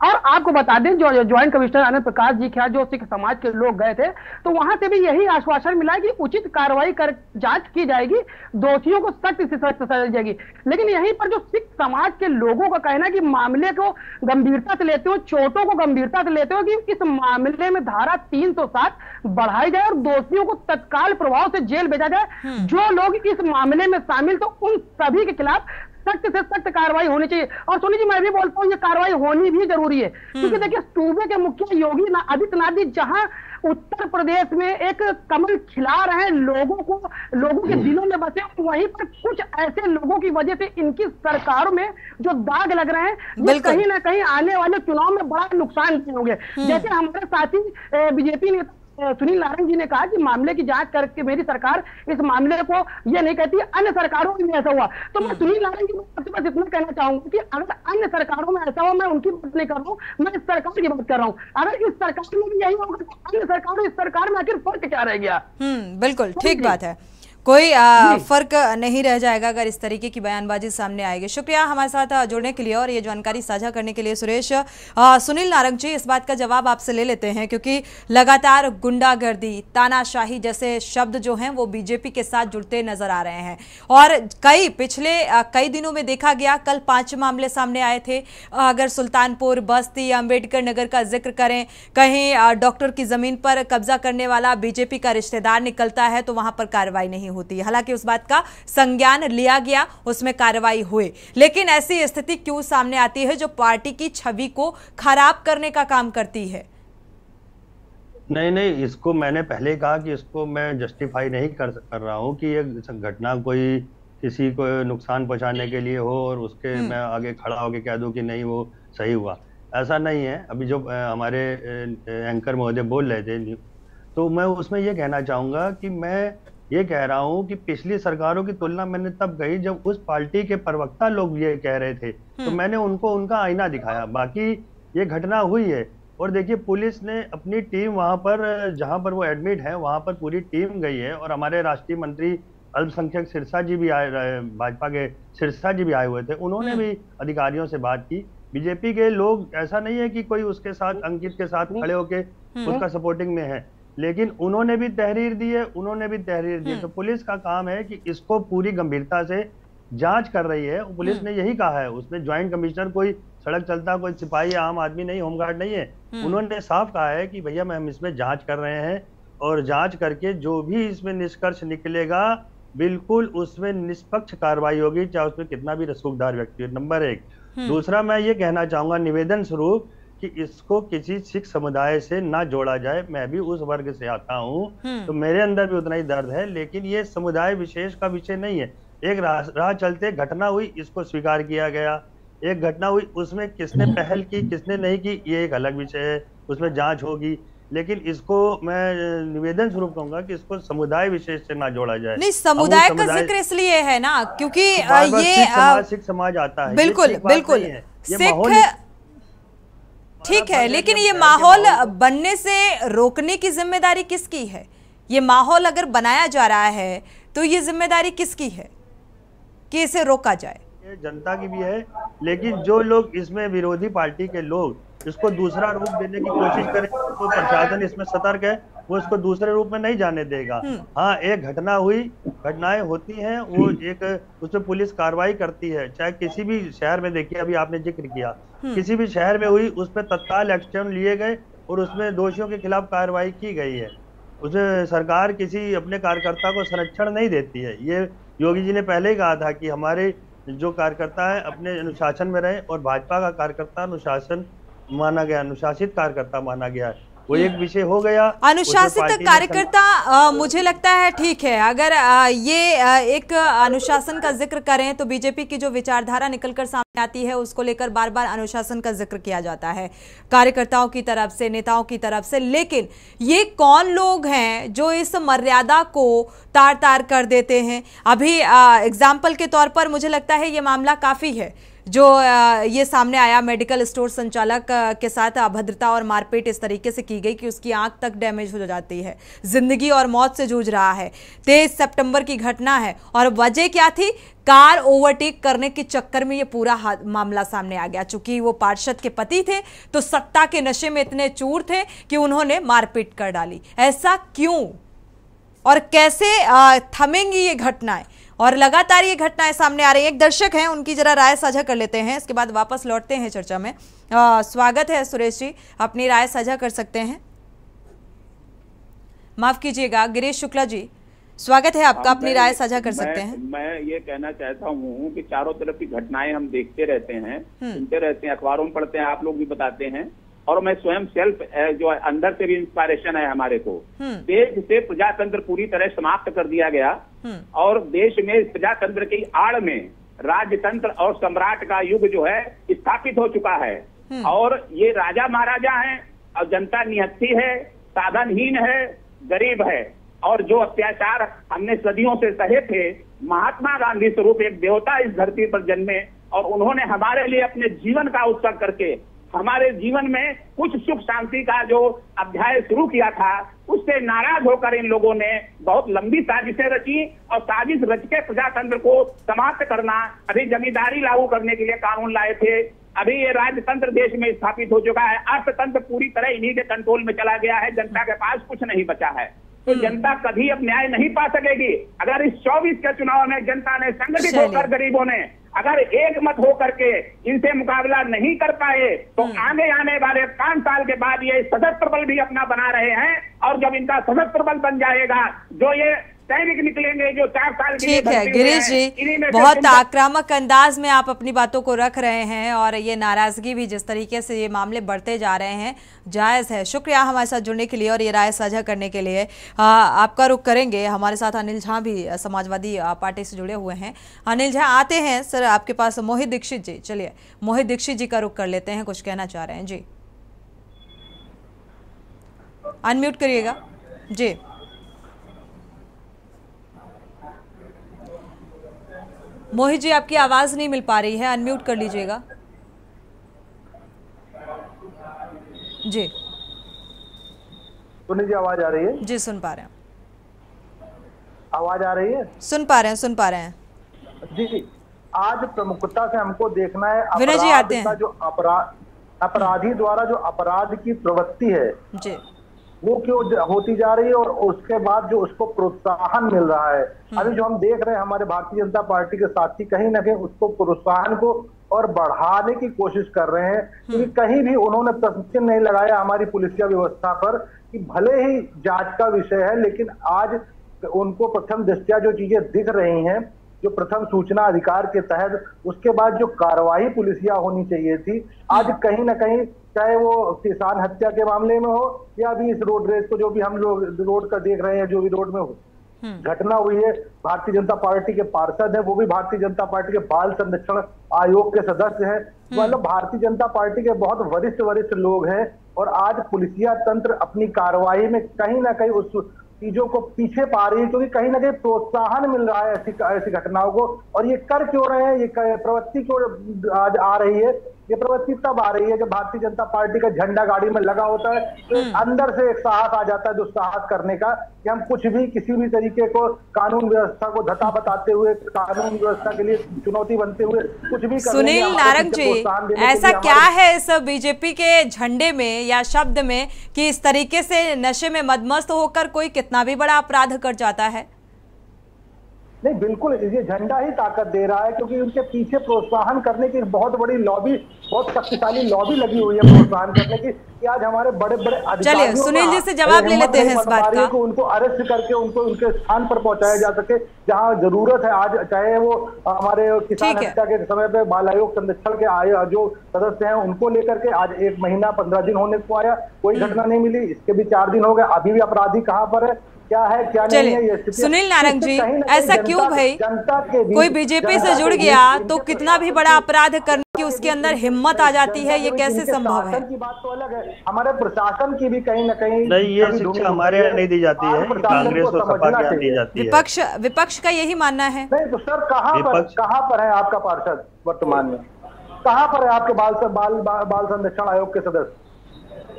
और आपको बता दें, जो ज्वाइंट कमिश्नर आनंद प्रकाश जी के जो सिख समाज के लोग गए थे तो वहां से भी यही आश्वासन मिला कि उचित कार्रवाई कर जांच की जाएगी, दोषियों को सख्त से सख्त सजा दी जाएगी। लेकिन यहीं पर जो सिख समाज के लोगों का कहना है कि मामले को गंभीरता से लेते हो, चोटों को गंभीरता से लेते हो कि इस मामले में धारा 307 बढ़ाई जाए और दोषियों को तत्काल प्रभाव से जेल भेजा जाए। जो लोग इस मामले में शामिल तो उन सभी के खिलाफ सख्त से सख्त कार्रवाई होनी चाहिए। और सोनी जी, मैं भी बोलता हूँ ये कार्रवाई होनी भी जरूरी है, क्योंकि देखिए सूबे के मुख्यमंत्री योगी आदित्यनाथ जी जहां उत्तर प्रदेश में एक कमल खिला रहे हैं, लोगों के दिलों में बसे, वहीं पर कुछ ऐसे लोगों की वजह से इनकी सरकारों में जो दाग लग रहे हैं ये कहीं ना कहीं आने वाले चुनाव में बड़ा नुकसान होंगे। जैसे हमारे साथी बीजेपी नेता सुनील नारंग जी ने कहा कि मामले की जांच करके मेरी सरकार इस मामले को ये नहीं कहती, अन्य सरकारों में भी ऐसा हुआ। तो मैं सुनील नारंग जी को बस इतना कहना चाहूंगा कि अगर अन्य सरकारों में ऐसा हुआ, मैं उनकी बात नहीं कर रहा हूँ, मैं इस सरकार की बात कर रहा हूँ। अगर इस सरकार में भी यही होगा तो अन्य सरकारों इस सरकार में आखिर फर्क क्या रह गया? बिल्कुल ठीक बात है, कोई फर्क नहीं रह जाएगा अगर इस तरीके की बयानबाजी सामने आएगी। शुक्रिया हमारे साथ जुड़ने के लिए और ये जानकारी साझा करने के लिए सुरेश। सुनील नारंग जी, इस बात का जवाब आपसे ले लेते हैं क्योंकि लगातार गुंडागर्दी, तानाशाही जैसे शब्द जो हैं वो बीजेपी के साथ जुड़ते नजर आ रहे हैं और पिछले कई दिनों में देखा गया, कल 5 मामले सामने आए थे। अगर सुल्तानपुर, बस्ती, अंबेडकर नगर का जिक्र करें, कहीं डॉक्टर की जमीन पर कब्जा करने वाला बीजेपी का रिश्तेदार निकलता है तो वहां पर कार्रवाई नहीं होती। हालांकि उस बात का संज्ञान लिया गया, उसमें कार्रवाई हुई, लेकिन ऐसी स्थिति क्यों सामने आती है जो पार्टी की छवि को खराब करने का काम करती है? नहीं, इसको मैंने पहले कहा कि इसको मैं जस्टिफाई नहीं कर रहा हूं कि ये घटना कोई किसी को नुकसान पहुंचाने के लिए हो और उसके मैं आगे खड़ा होकर कह दूं कि नहीं वो सही हुआ। ऐसा नहीं है। अभी जो हमारे एंकर महोदय बोल रहे थे, तो मैं उसमें ये कहना चाहूंगा कि मैं ये कह रहा हूं कि पिछली सरकारों की तुलना मैंने तब कही जब उस पार्टी के प्रवक्ता लोग ये कह रहे थे, तो मैंने उनको उनका आईना दिखाया। बाकी ये घटना हुई है, और देखिए पुलिस ने अपनी टीम वहां पर, जहां पर वो एडमिट है वहां पर पूरी टीम गई है, और हमारे राष्ट्रीय मंत्री अल्पसंख्यक सिरसा जी भी आए, भाजपा के सिरसा जी भी आए हुए थे, उन्होंने भी अधिकारियों से बात की। बीजेपी के लोग, ऐसा नहीं है कि कोई उसके साथ, अंकित के साथ खड़े होके उसका सपोर्टिंग में है, लेकिन उन्होंने भी तहरीर दी है, तो पुलिस का काम है कि इसको पूरी गंभीरता से जांच कर रही है। पुलिस ने यही कहा है, उसमें ज्वाइंट कमिश्नर कोई सड़क चलता कोई सिपाही आम आदमी नहीं, होमगार्ड नहीं है, उन्होंने साफ कहा है कि भैया हम इसमें जांच कर रहे हैं, और जांच करके जो भी इसमें निष्कर्ष निकलेगा बिल्कुल उसमें निष्पक्ष कार्रवाई होगी, चाहे उसमें कितना भी रसूखदार व्यक्ति हो। नंबर 1। दूसरा, मैं ये कहना चाहूंगा निवेदन स्वरूप कि इसको किसी सिख समुदाय से ना जोड़ा जाए। मैं भी उस वर्ग से आता हूँ, तो मेरे अंदर भी उतना ही दर्द है, लेकिन ये समुदाय विशेष का विषय नहीं है। एक राह चलते घटना हुई, इसको स्वीकार किया गया। एक घटना हुई, उसमें किसने पहल की किसने नहीं की ये एक अलग विषय है, उसमें जांच होगी, लेकिन इसको मैं निवेदन स्वरूप कहूंगा कि इसको समुदाय विशेष से ना जोड़ा जाए। नहीं, समुदाय का जिक्र इसलिए है ना क्योंकि ये सिख समाज आता है। बिल्कुल बिल्कुल सिख, ठीक है, लेकिन ये माहौल बनने से रोकने की जिम्मेदारी किसकी है? ये माहौल अगर बनाया जा रहा है तो ये जिम्मेदारी किसकी है कि इसे रोका जाए? जनता की भी है, लेकिन जो लोग इसमें विरोधी पार्टी के लोग इसको दूसरा रूप देने की कोशिश करें, तो प्रशासन इसमें सतर्क है, वो इसको दूसरे रूप में नहीं जाने देगा। हाँ, एक घटना हुई, घटनाएं होती हैं, वो एक उसमें पुलिस कार्रवाई करती है, चाहे किसी भी शहर में। देखिए अभी आपने जिक्र किया, किसी भी शहर में हुई, उस पर तत्काल एक्शन लिए गए और उसमें दोषियों के खिलाफ कार्रवाई की गई है। उसे सरकार किसी अपने कार्यकर्ता को संरक्षण नहीं देती है। ये योगी जी ने पहले ही कहा था कि हमारे जो कार्यकर्ता है अपने अनुशासन में रहे, और भाजपा का कार्यकर्ता अनुशासन माना गया, अनुशासित कार्यकर्ता माना गया है। वो एक विषय हो गया। अनुशासित कार्यकर्ता मुझे लगता है ठीक है। अगर ये एक अनुशासन का जिक्र करें तो बीजेपी की जो विचारधारा निकलकर सामने आती है उसको लेकर बार बार अनुशासन का जिक्र किया जाता है कार्यकर्ताओं की तरफ से, नेताओं की तरफ से, लेकिन ये कौन लोग हैं जो इस मर्यादा को तार तार कर देते हैं? अभी एग्जाम्पल के तौर पर मुझे लगता है ये मामला काफी है जो ये सामने आया, मेडिकल स्टोर संचालक के साथ अभद्रता और मारपीट इस तरीके से की गई कि उसकी आंख तक डैमेज हो जाती है, जिंदगी और मौत से जूझ रहा है। 23 सितंबर की घटना है और वजह क्या थी? कार ओवरटेक करने के चक्कर में ये पूरा मामला सामने आ गया। चूंकि वो पार्षद के पति थे तो सत्ता के नशे में इतने चूर थे कि उन्होंने मारपीट कर डाली। ऐसा क्यों और कैसे थमेंगी ये घटनाएं? और लगातार ये घटनाएं सामने आ रही हैं। एक दर्शक हैं, उनकी जरा राय साझा कर लेते हैं, इसके बाद वापस लौटते हैं चर्चा में। स्वागत है सुरेश जी, अपनी राय साझा कर सकते हैं। माफ कीजिएगा गिरीश शुक्ला जी, स्वागत है आपका, अपनी राय साझा कर सकते हैं। मैं ये कहना चाहता हूँ कि चारों तरफ की घटनाएं हम देखते रहते हैं, सुनते रहते हैं, अखबारों में पढ़ते हैं, आप लोग भी बताते हैं, और मैं स्वयं सेल्फ जो अंदर से भी इंस्पायरेशन है हमारे को। देश से प्रजातंत्र पूरी तरह समाप्त कर दिया गया और देश में प्रजातंत्र की आड़ में राजतंत्र और सम्राट का युग जो है स्थापित हो चुका है। और ये राजा महाराजा हैं और जनता निहत्थी है, साधनहीन है, गरीब है, और जो अत्याचार हमने सदियों से सहे थे, महात्मा गांधी स्वरूप एक देवता इस धरती पर जन्मे और उन्होंने हमारे लिए अपने जीवन का उत्सर्ग करके हमारे जीवन में कुछ सुख शांति का जो अध्याय शुरू किया था, उससे नाराज होकर इन लोगों ने बहुत लंबी साजिशें रची और साजिश रच के प्रजातंत्र को समाप्त करना, अभी जमींदारी लागू करने के लिए कानून लाए थे। अभी ये राजतंत्र देश में स्थापित हो चुका है, अर्थतंत्र पूरी तरह इन्हीं के कंट्रोल में चला गया है, जनता के पास कुछ नहीं बचा है। तो जनता कभी अब न्याय नहीं पा सकेगी। अगर इस 24 के चुनाव में जनता ने संगठित होकर, गरीबों ने अगर एक मत होकर के इनसे मुकाबला नहीं कर पाए तो आगे आने वाले 5 साल के बाद ये सशस्त्र बल भी अपना बना रहे हैं, और जब इनका सशस्त्र बल बन जाएगा, जो ये सैनिक निकलेंगे जो 4 साल के लिए ठीक है भर्ती हुए गिरीश हैं। जी, इन्हीं में से बहुत चिंता- आक्रामक अंदाज में आप अपनी बातों को रख रहे हैं और ये नाराजगी भी जिस तरीके से ये मामले बढ़ते जा रहे हैं जायज़ है। शुक्रिया हमारे साथ जुड़ने के लिए और ये राय साझा करने के लिए। आपका रुख करेंगे, हमारे साथ अनिल झा भी समाजवादी पार्टी से जुड़े हुए हैं। अनिल झा आते हैं सर आपके पास। मोहित दीक्षित जी, चलिए मोहित दीक्षित जी का रुख कर लेते हैं, कुछ कहना चाह रहे हैं जी। अनम्यूट करिएगा जी। मोहित जी आपकी आवाज नहीं मिल पा रही है, अनम्यूट कर लीजिएगा जी। सुनिए जी, आवाज आ रही है जी, सुन पा रहे हैं, आवाज आ रही है, सुन पा रहे हैं, सुन पा रहे हैं जी। आज प्रमुखता से हमको देखना है विनय जी आते हैं। का जो अपराधी द्वारा जो अपराध की प्रवृत्ति है जी, वो क्यों होती जा रही है और उसके बाद जो उसको प्रोत्साहन मिल रहा है। अभी जो हम देख रहे हैं हमारे भारतीय जनता पार्टी के साथी कहीं ना कहीं उसको प्रोत्साहन को और बढ़ाने की कोशिश कर रहे हैं, क्योंकि कहीं भी उन्होंने प्रश्न नहीं लगाया हमारी पुलिसिया व्यवस्था पर कि भले ही जांच का विषय है, लेकिन आज उनको प्रथम दृष्टया जो चीजें दिख रही हैं, जो प्रथम सूचना अधिकार के तहत उसके बाद जो कार्रवाई पुलिसिया होनी चाहिए थी, आज कहीं ना कहीं चाहे वो किसान हत्या के मामले में हो या भी इस रोड रेस को जो भी हम लोग रोड का देख रहे हैं, जो भी रोड में घटना हुई है, भारतीय जनता पार्टी के पार्षद है, वो भी भारतीय जनता पार्टी के बाल संरक्षण आयोग के सदस्य हैं, मतलब भारतीय जनता पार्टी के बहुत वरिष्ठ लोग हैं। और आज पुलिसिया तंत्र अपनी कार्रवाई में कहीं ना कहीं उस चीजों को पीछे पा रही है, क्योंकि कहीं ना कहीं प्रोत्साहन मिल रहा है ऐसी घटनाओं को। और ये कर क्यों रहे हैं, ये प्रवृत्ति क्यों आज आ रही है? ये प्रवृत्ति तब आ रही है जब भारतीय जनता पार्टी का झंडा गाड़ी में लगा होता है, तो अंदर से एक साहस आ जाता है दुस्साहस करने का कि हम कुछ भी किसी भी तरीके को कानून व्यवस्था को धता बताते हुए, कानून व्यवस्था के लिए चुनौती बनते हुए कुछ भी। सुनील नारंग जी, ऐसा क्या है इस बीजेपी के झंडे में या शब्द में कि इस तरीके से नशे में मदमस्त होकर कोई कितना भी बड़ा अपराध कर जाता है? नहीं, बिल्कुल ये झंडा ही ताकत दे रहा है, क्योंकि उनके पीछे प्रोत्साहन करने की बहुत बड़ी लॉबी, बहुत शक्तिशाली लॉबी लगी हुई है प्रोत्साहन करने की, कि आज हमारे बड़े बड़े अधिकारियों, चलिए सुनील जी से जवाब ले लेते हैं इस बात का। उनको अरेस्ट करके उनको उनके स्थान पर पहुंचाया जा सके जहां जरूरत है। आज चाहे वो हमारे किसान हत्या के समय पे बाल आयोग संरक्षण के जो सदस्य हैं उनको लेकर के आज 1 महीना 15 दिन होने को आया, कोई घटना नहीं मिली, इसके भी 4 दिन हो गए, अभी भी अपराधी कहाँ पर है, क्या है क्या नहीं है, ये सुनील नारंग जी, ऐसा क्यों भाई? कोई बीजेपी से जुड़ गया तो कितना भी बड़ा अपराध करने की उसके अंदर हिम्मत आ जाती है, ये कैसे संभव है? की बात तो अलग है, हमारे प्रशासन की भी कहीं ना कहीं नहीं, ये शिक्षा हमारे यहाँ नहीं दी जाती है, कांग्रेस और सपा के यहाँ दी जाती है। विपक्ष का यही मानना है। नहीं तो सर कहाँ पर है आपका पार्षद वर्तमान में? कहाँ पर है आपके बाल संरक्षण आयोग के सदस्य?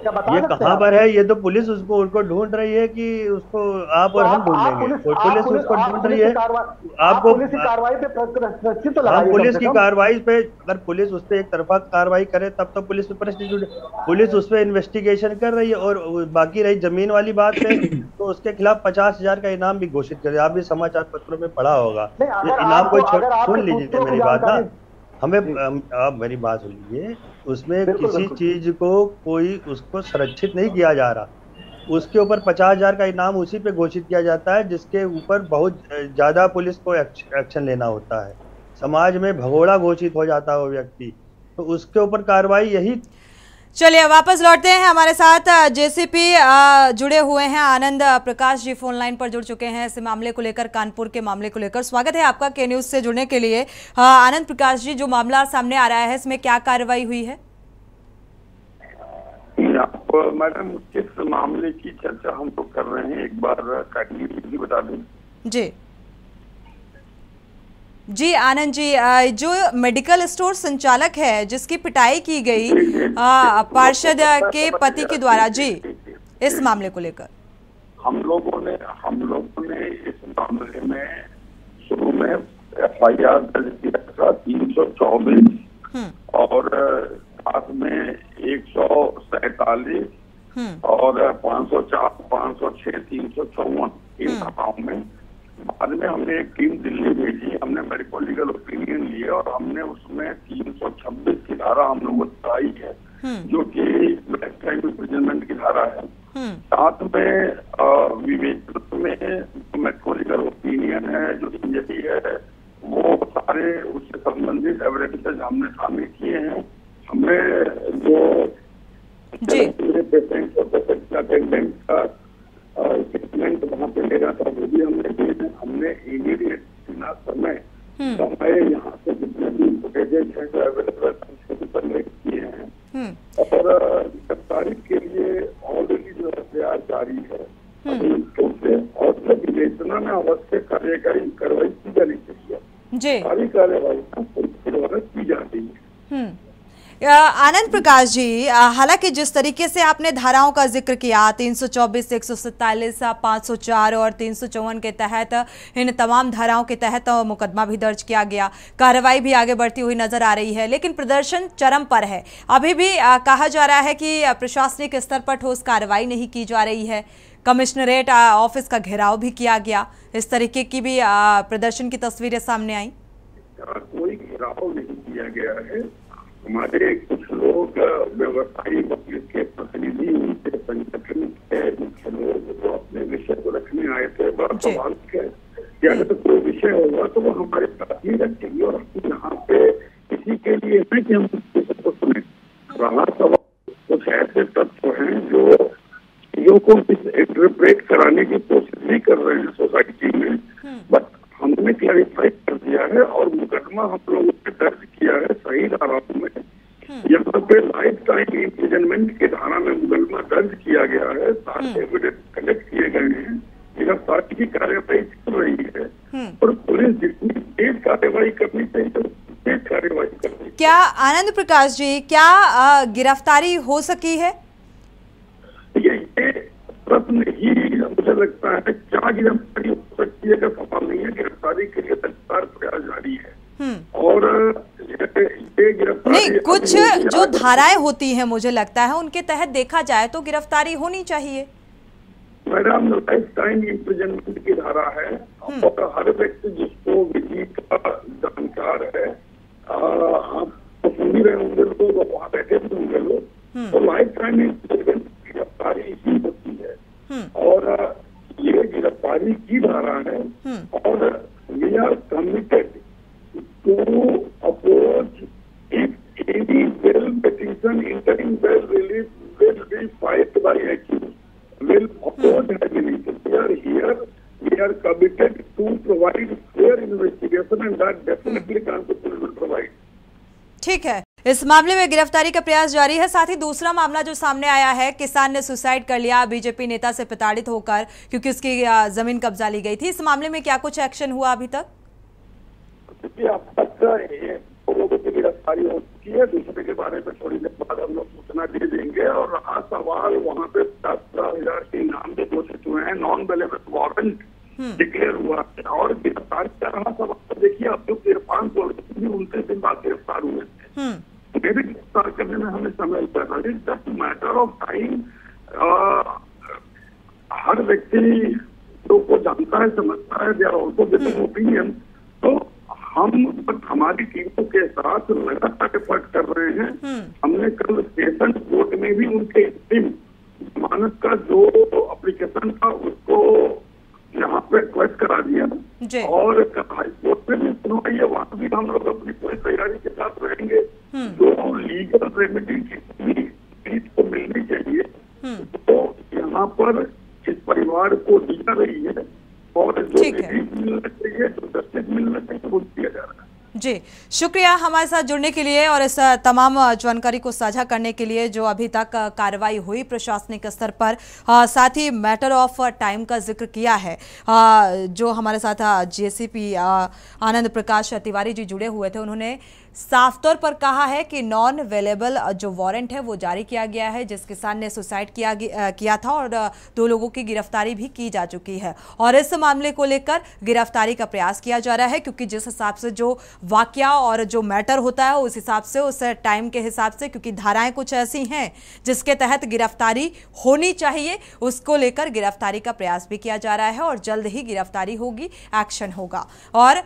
ये कहाँ पर है? ये तो पुलिस उनको ढूंढ रही है कि उसको आप और हम ढूंढेंगे। पुलिस उसको ढूंढ रही है। आपको पुलिस की कार्रवाई पे प्रश्न तो लगाइए। पुलिस की कार्रवाई पे अगर पुलिस उस पर एक तरफा कार्रवाई करे तब तो पुलिस पे प्रश्न, पुलिस उस पर इन्वेस्टिगेशन कर रही है। और बाकी रही जमीन वाली बात है तो उसके खिलाफ 50,000 का इनाम भी घोषित करे। आप भी समाचार पत्रों में पढ़ा होगा। इनाम को सुन लीजिए मेरी बात ना, हमें आप मेरी बात सुन लीजिए, उसमें किसी चीज को कोई उसको संरक्षित नहीं किया जा रहा, उसके ऊपर 50,000 का इनाम उसी पे घोषित किया जाता है जिसके ऊपर बहुत ज्यादा पुलिस को एक्शन लेना होता है। समाज में भगोड़ा घोषित हो जाता है वो व्यक्ति, तो उसके ऊपर कार्रवाई यही। चलिए वापस लौटते हैं। हमारे साथ जेसीपी जुड़े हुए हैं, आनंद प्रकाश जी फोन लाइन पर जुड़ चुके हैं इस मामले को लेकर, कानपुर के मामले को लेकर। स्वागत है आपका के न्यूज से जुड़ने के लिए। आनंद प्रकाश जी, जो मामला सामने आ रहा है इसमें क्या कार्रवाई हुई है? मैडम, किस मामले की चर्चा हम लोग कर रहे हैं, एक बार काटनी बता दें। जी आनंद जी, जो मेडिकल स्टोर संचालक है जिसकी पिटाई की गई पार्षद के पति के द्वारा, जी इस मामले को लेकर हम लोगों ने इस मामले में शुरू में FIR दर्ज किया था 324 और साथ में 147 और 504, 506, 354 इन धाराओं में। बाद में हमने एक टीम दिल्ली भेजी, हमने मेडिको लीगल ओपिनियन लिए और हमने उसमें 326 की धारा हम लोगों को बताई है, जो कि लाइफ टाइम इम्प्रिजनमेंट की धारा है। साथ में विवेचना में मेडिकल ओपिनियन है, जो इंजरी है, वो सारे उससे संबंधित एविडेंसेस हमने शामिल किए हैं। हमें जो पेशेंट और पेशेंट का अटेंडेंट का स्टेटमेंट वहाँ पे लेना था वो भी हमने दिए हैं। हमने इमीडिएट समय यहाँ से जितने भी फुटेजेज हैं जो अवेलेबल किए हैं और गिरफ्तारी के लिए ऑलरेडी जो है प्रयास जारी है। और विवेचना में अवश्य कार्रवाई की जानी चाहिए। सारी कार्रवाई की जाती है। आनंद प्रकाश जी, हालांकि जिस तरीके से आपने धाराओं का जिक्र किया 324, 147, 504 और 354 के तहत, इन तमाम धाराओं के तहत मुकदमा भी दर्ज किया गया, कार्रवाई भी आगे बढ़ती हुई नजर आ रही है, लेकिन प्रदर्शन चरम पर है। अभी भी कहा जा रहा है कि प्रशासनिक स्तर पर ठोस कार्रवाई नहीं की जा रही है, कमिश्नरेट ऑफिस का घेराव भी किया गया, इस तरीके की भी प्रदर्शन की तस्वीरें सामने आई। कोई घेराव नहीं किया गया है। हमारे कुछ लोग व्यवसायी वकील के प्रतिनिधि, उनके संगठन के मुख्य लोग जो अपने विषय को रखने आए थे, बड़ा सवाल किया कि अगर तो कोई विषय होगा तो वो हमारे साथ ही रखेंगे और हम यहाँ पे किसी के लिए है कि हम को सुने। रहा सवाल कुछ ऐसे तत्व हैं जो चीजों को इंटरप्रेट कराने की कोशिश भी कर रहे हैं सोसाइटी में, बट हमने क्लैरिफाई कर दिया है और मुकदमा हम लोगों ने दर्ज किया है सही धाराओं में। यहाँ पे लाइफ टाइम इम्प्रिजनमेंट की धारा में मुकदमा दर्ज किया गया है, सारे एविडेंस कलेक्ट किए गए हैं, गिरफ्तारी की कार्रवाई चल रही है और पुलिस जितनी तेज कार्रवाई करनी चाहिए तो तेज कार्रवाई करनी। क्या आनंद प्रकाश जी, क्या गिरफ्तारी हो सकी है? ये प्रश्न ही मुझे लगता है क्या गिरफ्तारी हो सकती है का सवाल नहीं है। गिरफ्तारी के लिए लगातार प्रयास जारी है और ये गिरफ्तारी नहीं, कुछ जो धाराएं होती हैं मुझे लगता है उनके तहत देखा जाए तो गिरफ्तारी होनी चाहिए। मैडम, लाइफ टाइम इम्प्रिजनमेंट की धारा है और हर व्यक्ति जिसको विधि का जानकार है, आप सुन ही रहे होंगे लोग, वहाँ बैठे भी होंगे लोग, तो लाइफ टाइम इम्प्रिजनमेंट की गिरफ्तारी ही होती है और ये गिरफ्तारी की धारा है और we are committed to oppose if any bail petition interim bail relief will be filed by accused will oppose agreement. We are committed to provide fair investigation and that definitely constitution will provide. ठीक है, इस मामले में गिरफ्तारी का प्रयास जारी है। साथ ही दूसरा मामला जो सामने आया है, किसान ने सुसाइड कर लिया बीजेपी नेता से प्रताड़ित होकर क्योंकि उसकी जमीन कब्जा ली गई थी। इस मामले में क्या कुछ एक्शन हुआ अभी तक? अब तक लोगों की गिरफ्तारी हो चुकी है, दूसरे के बारे में थोड़ी देर बाद हम लोग सूचना दे देंगे। और रहा सवाल वहाँ पे 17,000 के इनाम भी घोषित हुए हैं, नॉन अवेलेबल वारंट डिक्लेयर हुआ है और गिरफ्तारी का रहा सवाल। देखिए, अब जो 519 दिन बाद गिरफ्तार हुए थे, उन्हें भी गिरफ्तार करने में हमें समय लगा। It's just matter of time. हर व्यक्ति को जानता है, समझता है, they are also giving opinion. तो हम हमारी टीमों के साथ लगातार एफर्ट कर रहे हैं। हमने कल सेशन कोर्ट में भी उनके जमानत का जो एप्लीकेशन था उसको यहाँ पे रिक्वेस्ट करा दिया और हाई कोर्ट में भी सुनवाई है, वहाँ भी हम लोग अपनी पूरी तैयारी के साथ रहेंगे। जो लीगल रेमेडी को मिलनी चाहिए तो यहाँ पर इस परिवार को दी जा रही है और जो मिलना चाहिए, जो जस्टिस मिलना चाहिए वो दिया जा रहा है। जी, शुक्रिया हमारे साथ जुड़ने के लिए और इस तमाम जानकारी को साझा करने के लिए जो अभी तक कार्रवाई हुई प्रशासनिक स्तर पर। साथ ही मैटर ऑफ टाइम का जिक्र किया है। जो हमारे साथ जेसीपी आनंद प्रकाश तिवारी जी जुड़े हुए थे, उन्होंने साफ तौर पर कहा है कि नॉन अवेलेबल जो वारंट है वो जारी किया गया है, जिस किसान ने सुसाइड किया था और 2 लोगों की गिरफ्तारी भी की जा चुकी है और इस मामले को लेकर गिरफ्तारी का प्रयास किया जा रहा है क्योंकि जिस हिसाब से जो वाकया और जो मैटर होता है उस हिसाब से, उस टाइम के हिसाब से, क्योंकि धाराएं कुछ ऐसी हैं जिसके तहत गिरफ्तारी होनी चाहिए, उसको लेकर गिरफ्तारी का प्रयास भी किया जा रहा है और जल्द ही गिरफ्तारी होगी, एक्शन होगा। और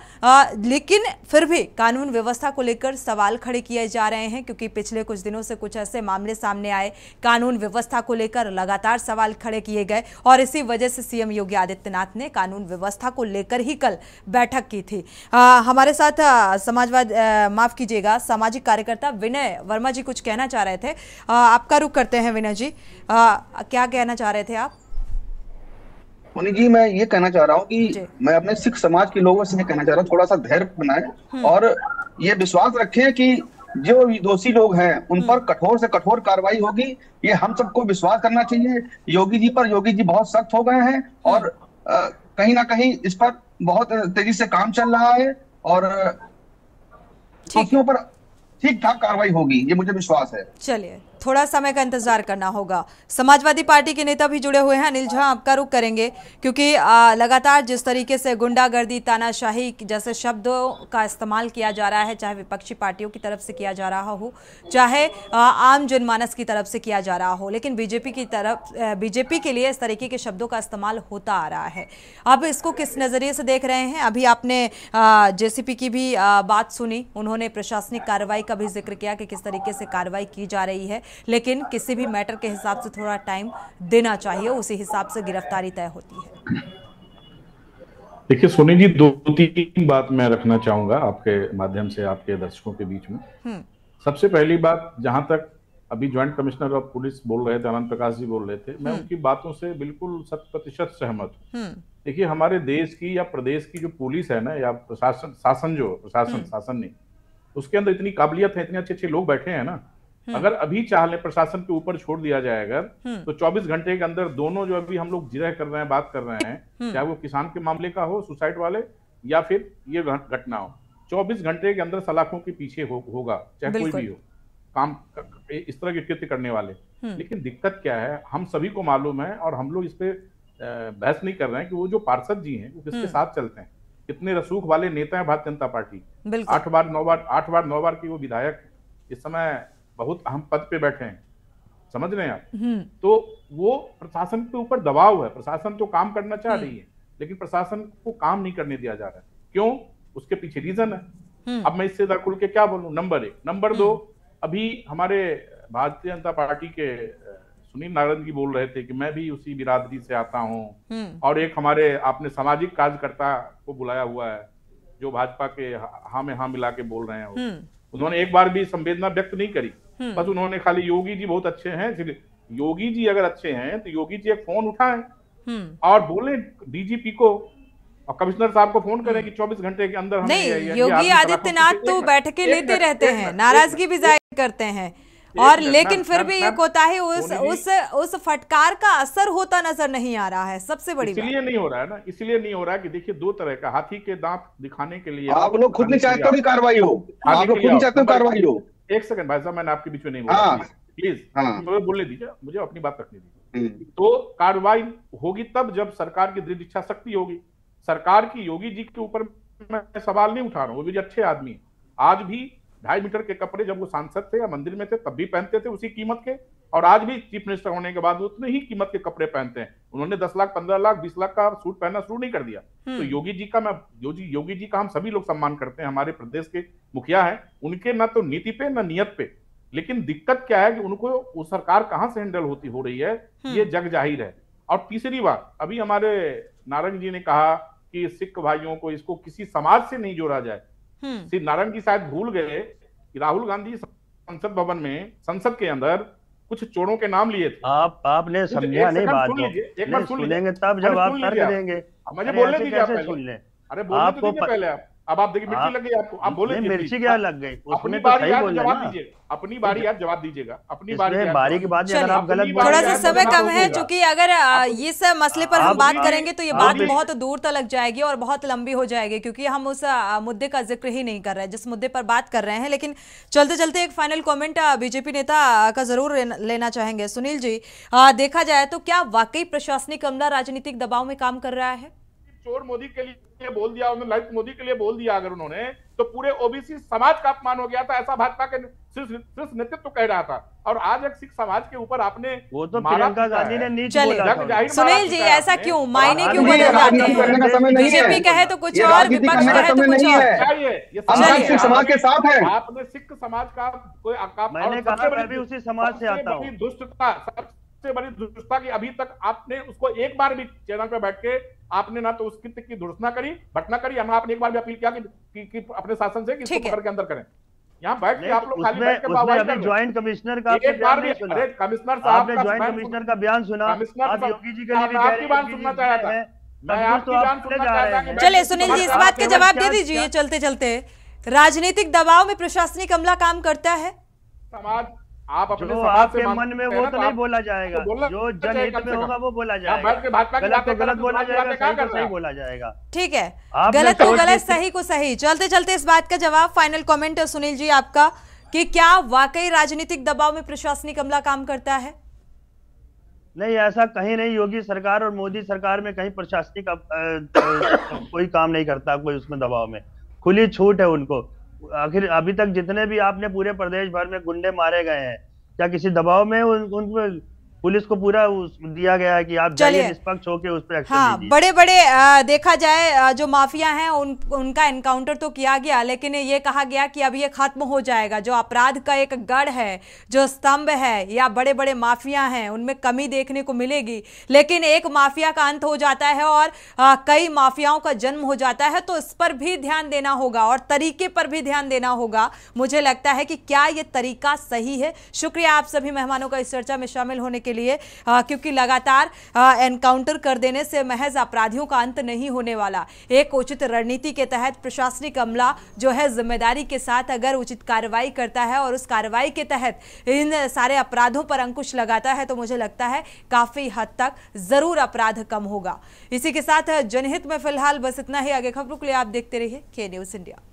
लेकिन फिर भी कानून व्यवस्था को लेकर सवाल खड़े किए जा रहे हैं, क्योंकि पिछले कुछ दिनों से कुछ ऐसे मामले सामने आए, कानून व्यवस्था को लेकर लगातार सवाल खड़े किए गए और इसी वजह से सीएम योगी आदित्यनाथ ने कानून व्यवस्था को लेकर ही कल बैठक की थी। हमारे साथ माफ कीजिएगा, सामाजिक कार्यकर्ता विनय वर्मा जी कुछ कहना चाह रहे थे। आपका रुख करते हैं विनय जी, क्या कहना चाह रहे थे आप? मुनि जी, मैं ये कहना चाह रहा हूँ कि मैं अपने सिख समाज के लोगों से कहना चाह रहा हूँ, थोड़ा सा धैर्य बनाएं और ये विश्वास रखें कि जो दोषी लोग हैं उन पर कठोर से कठोर कार्रवाई होगी। ये हम सबको विश्वास करना चाहिए। योगी जी बहुत सख्त हो गए हैं और कहीं ना कहीं इस पर बहुत तेजी से काम चल रहा है और दोषियों पर ठीक ठाक कार्रवाई होगी, ये मुझे विश्वास है। चलिए, थोड़ा समय का इंतजार करना होगा। समाजवादी पार्टी के नेता भी जुड़े हुए हैं। अनिल झा, आपका रुख करेंगे, क्योंकि लगातार जिस तरीके से गुंडागर्दी, तानाशाही जैसे शब्दों का इस्तेमाल किया जा रहा है, चाहे विपक्षी पार्टियों की तरफ से किया जा रहा हो, चाहे आम जनमानस की तरफ से किया जा रहा हो, लेकिन बीजेपी के लिए इस तरीके के शब्दों का इस्तेमाल होता आ रहा है। अब इसको किस नजरिए से देख रहे हैं? अभी आपने जेसीपी की भी बात सुनी, उन्होंने प्रशासनिक कार्रवाई का भी जिक्र किया कि किस तरीके से कार्रवाई की जा रही है, लेकिन किसी भी मैटर के हिसाब से थोड़ा टाइम देना चाहिए, उसी हिसाब से गिरफ्तारी तय होती है। देखिए सोनी जी, 2-3 बात मैं रखना चाहूंगा आपके माध्यम से आपके दर्शकों के बीच में। सबसे पहली बात, जहां तक अभी ज्वाइंट कमिश्नर ऑफ पुलिस बोल रहे थे, आनंद प्रकाश जी बोल रहे थे, मैं उनकी बातों से बिल्कुल 100% सहमत हूँ। देखिए, हमारे देश की या प्रदेश की जो पुलिस है ना, या शासन नहीं, उसके अंदर इतनी काबिलियत है, इतने अच्छे लोग बैठे हैं ना। अगर अभी चाह ले प्रशासन के ऊपर छोड़ दिया जाएगा तो 24 घंटे के अंदर दोनों जो अभी हम लोग जिरह कर रहे हैं, बात कर रहे हैं, चाहे वो किसान के मामले का हो, सुसाइड वाले, या फिर ये घटना हो, 24 घंटे के अंदर सलाखों के पीछे होगा, चाहे कोई भी हो काम इस तरह के कृत्य करने वाले। लेकिन दिक्कत क्या है, हम सभी को मालूम है और हम लोग इस पे बहस नहीं कर रहे हैं कि वो जो पार्षद जी हैं वो किसके साथ चलते हैं, कितने रसूख वाले नेता है भारतीय जनता पार्टी। 8 बार 9 बार की वो विधायक इस समय बहुत अहम पद पे बैठे हैं, समझ रहे हैं आप। तो वो प्रशासन के ऊपर दबाव है, प्रशासन तो काम करना चाह रही है लेकिन प्रशासन को काम नहीं करने दिया जा रहा है। क्यों? उसके पीछे रीजन है। अब मैं इससे खुल के क्या बोलूं, नंबर 1। नंबर 2, अभी हमारे भारतीय जनता पार्टी के सुनील नारायण जी बोल रहे थे कि मैं भी उसी बिरादरी से आता हूं, और एक हमारे आपने सामाजिक कार्यकर्ता को बुलाया हुआ है जो भाजपा के हाँ में हाँ मिला के बोल रहे हैं। उन्होंने एक बार भी संवेदना व्यक्त नहीं करी, बस उन्होंने खाली योगी जी बहुत अच्छे हैं। योगी जी अगर अच्छे हैं तो योगी जी एक फोन उठाएं और बोले डीजीपी को और कमिश्नर साहब को फोन करें कि 24 घंटे के अंदर नहीं, योगी आदित्यनाथ तो बैठकें लेते रहते हैं, नाराजगी भी जाहिर करते हैं, और लेकिन फिर भी ये कोताही उस फटकार का असर होता नजर नहीं आ रहा है। सबसे बड़ी इसलिए नहीं हो रहा है ना, इसलिए नहीं हो रहा है कि देखिए 2 तरह का हाथी के दांत दिखाने के लिए आप लोग खुद नहीं चाहते हो कि कार्रवाई हो, आप लोग खुद नहीं चाहते हो कार्रवाई हो। एक सेकंड भाई साहब, मैंने आपके बीच में नहीं बोला, प्लीज मुझे बोलने दीजिए, मुझे अपनी बात रखने दीजिए। तो कार्रवाई होगी तब जब सरकार की दृढ़ इच्छा शक्ति होगी। सरकार की योगी जी के ऊपर मैं सवाल नहीं उठा रहा हूँ, वो भी अच्छे आदमी है। आज भी 2.5 मीटर के कपड़े जब वो सांसद थे या मंदिर में थे तब भी पहनते थे उसी कीमत के, और आज भी चीफ मिनिस्टर होने के बाद उतने ही कीमत के कपड़े पहनते हैं। उन्होंने 10 लाख 15 लाख 20 लाख का सूट पहनना शुरू नहीं कर दिया। तो योगी जी का हम सभी लोग सम्मान करते हैं, हमारे प्रदेश के मुखिया हैं, उनके ना तो नीति पे ना नियत पे। लेकिन दिक्कत क्या है कि उनको वो सरकार कहां से हैंडल हो रही है, ये जग जाहिर है। और तीसरी बात, अभी हमारे नारंग जी ने कहा कि सिख भाइयों को इसको किसी समाज से नहीं जोड़ा जाए। श्री नारंग जी शायद भूल गए कि राहुल गांधी संसद भवन में, संसद के अंदर कुछ चोरों के नाम लिए थे। आपने समझा नहीं बात को, एक बार सुनेंगे तब जब आप तर्क देंगे। मुझे बोलने दीजिए आप पहले। अरे बोलने तो दीजिए पहले आप। अब आप देखिए मिर्ची लग गई आपको, आप बोले मिर्ची क्या लग गई, अपनी बारी आप जवाब दीजिए, अपनी बारी आप जवाब दीजिएगा, अपनी बारी की बात अगर आप गलत, थोड़ा सा समय कम है, चूंकि अगर इस मसले पर हम बात करेंगे तो ये बात बहुत दूर तक जाएगी और बहुत लंबी हो जाएगी, क्योंकि हम उस मुद्दे का जिक्र ही नहीं कर रहे हैं जिस मुद्दे पर बात कर रहे हैं। लेकिन चलते चलते एक फाइनल कॉमेंट बीजेपी नेता का जरूर लेना चाहेंगे। सुनील जी, देखा जाए तो क्या वाकई प्रशासनिक अमला राजनीतिक दबाव में काम कर रहा है? चोर मोदी के लिए बोल दिया उन्होंने, लाइट मोदी के लिए बोल दिया, अगर उन्होंने तो पूरे ओबीसी समाज का अपमान हो गया था, ऐसा भाजपा के शीर्ष नेतृत्व कह रहा था। और आज एक सिख समाज के ऊपर आपने वो तो प्रियंका गांधी ने नीच बोला था। सुनील जी, ऐसा क्यों मायने क्यों बदल जाते हैं? बीजेपी कहे तो कुछ और, विपक्ष कहे तो कुछ और। समाज के साथ है। आपने सिख समाज का कोई मैंने कहा मैं भी उसी समाज से आता हूँ। सबसे बड़ी दुष्टता की अभी तक आपने उसको एक बार भी चैनल पे बैठ के आपने ना तो उसकी की धुड़सना करी, भटना करी, या आपने एक बार भी अपील किया कि अपने शासन से कि इसको पकड़ के अंदर करें। यहाँ बैठ के आप लोग खाली बैठ के अभी ज्वाइंट कमिश्नर का एक बार भी कमिश्नर साहब आपने ज्वाइंट कमिश्नर का बयान सुना, आप योगी जी के लिए आपकी बात सुनना चाह रहा था, मैं आपकी बात सुनना चाहता था। चलिए सुनील जी, इस बात के जवाब दे दीजिए चलते चलते। राजनीतिक दबाव में प्रशासनिक अमला काम करता है? समाज आप अपने जो आपके मन में वो तो नहीं बोला जाएगा, जो जनहित में होगा वो बोला जाएगा। गलत तो गलत बोला जाएगा, सही तो सही बोला जाएगा। ठीक है, गलत को गलत, सही को सही। चलते चलते इस बात का जवाब, फाइनल कमेंट सुनील जी आपका, कि क्या वाकई राजनीतिक दबाव में प्रशासनिक अमला काम करता है? नहीं, ऐसा कहीं नहीं। योगी सरकार और मोदी सरकार में कहीं प्रशासनिक कोई काम नहीं करता, कोई उसमें दबाव में, खुली छूट है उनको। आखिर अभी तक जितने भी आपने पूरे प्रदेश भर में गुंडे मारे गए हैं, क्या किसी दबाव में उनको पुलिस को पूरा दिया गया है कि आप जाइए निष्पक्ष होकर उस पर एक्शन लीजिए? बड़े बड़े देखा जाए जो माफिया हैं उनका एनकाउंटर तो किया गया, लेकिन ये कहा गया कि अब ये खत्म हो जाएगा। जो अपराध का एक गढ़ है, जो स्तंभ है, या बड़े बड़े माफिया हैं, उनमें कमी देखने को मिलेगी। लेकिन एक माफिया का अंत हो जाता है और कई माफियाओं का जन्म हो जाता है, तो इस पर भी ध्यान देना होगा और तरीके पर भी ध्यान देना होगा। मुझे लगता है कि क्या ये तरीका सही है। शुक्रिया आप सभी मेहमानों का इस चर्चा में शामिल होने के लिए, क्योंकि लगातार एनकाउंटर कर देने से महज अपराधियों का अंत नहीं होने वाला। एक उचित रणनीति के तहत प्रशासनिक अमला जो है जिम्मेदारी के साथ अगर उचित कार्रवाई करता है और उस कार्रवाई के तहत इन सारे अपराधों पर अंकुश लगाता है, तो मुझे लगता है काफी हद तक जरूर अपराध कम होगा। इसी के साथ जनहित में फिलहाल बस इतना ही। आगे खबरों के लिए आप देखते रहिए के न्यूज़ इंडिया।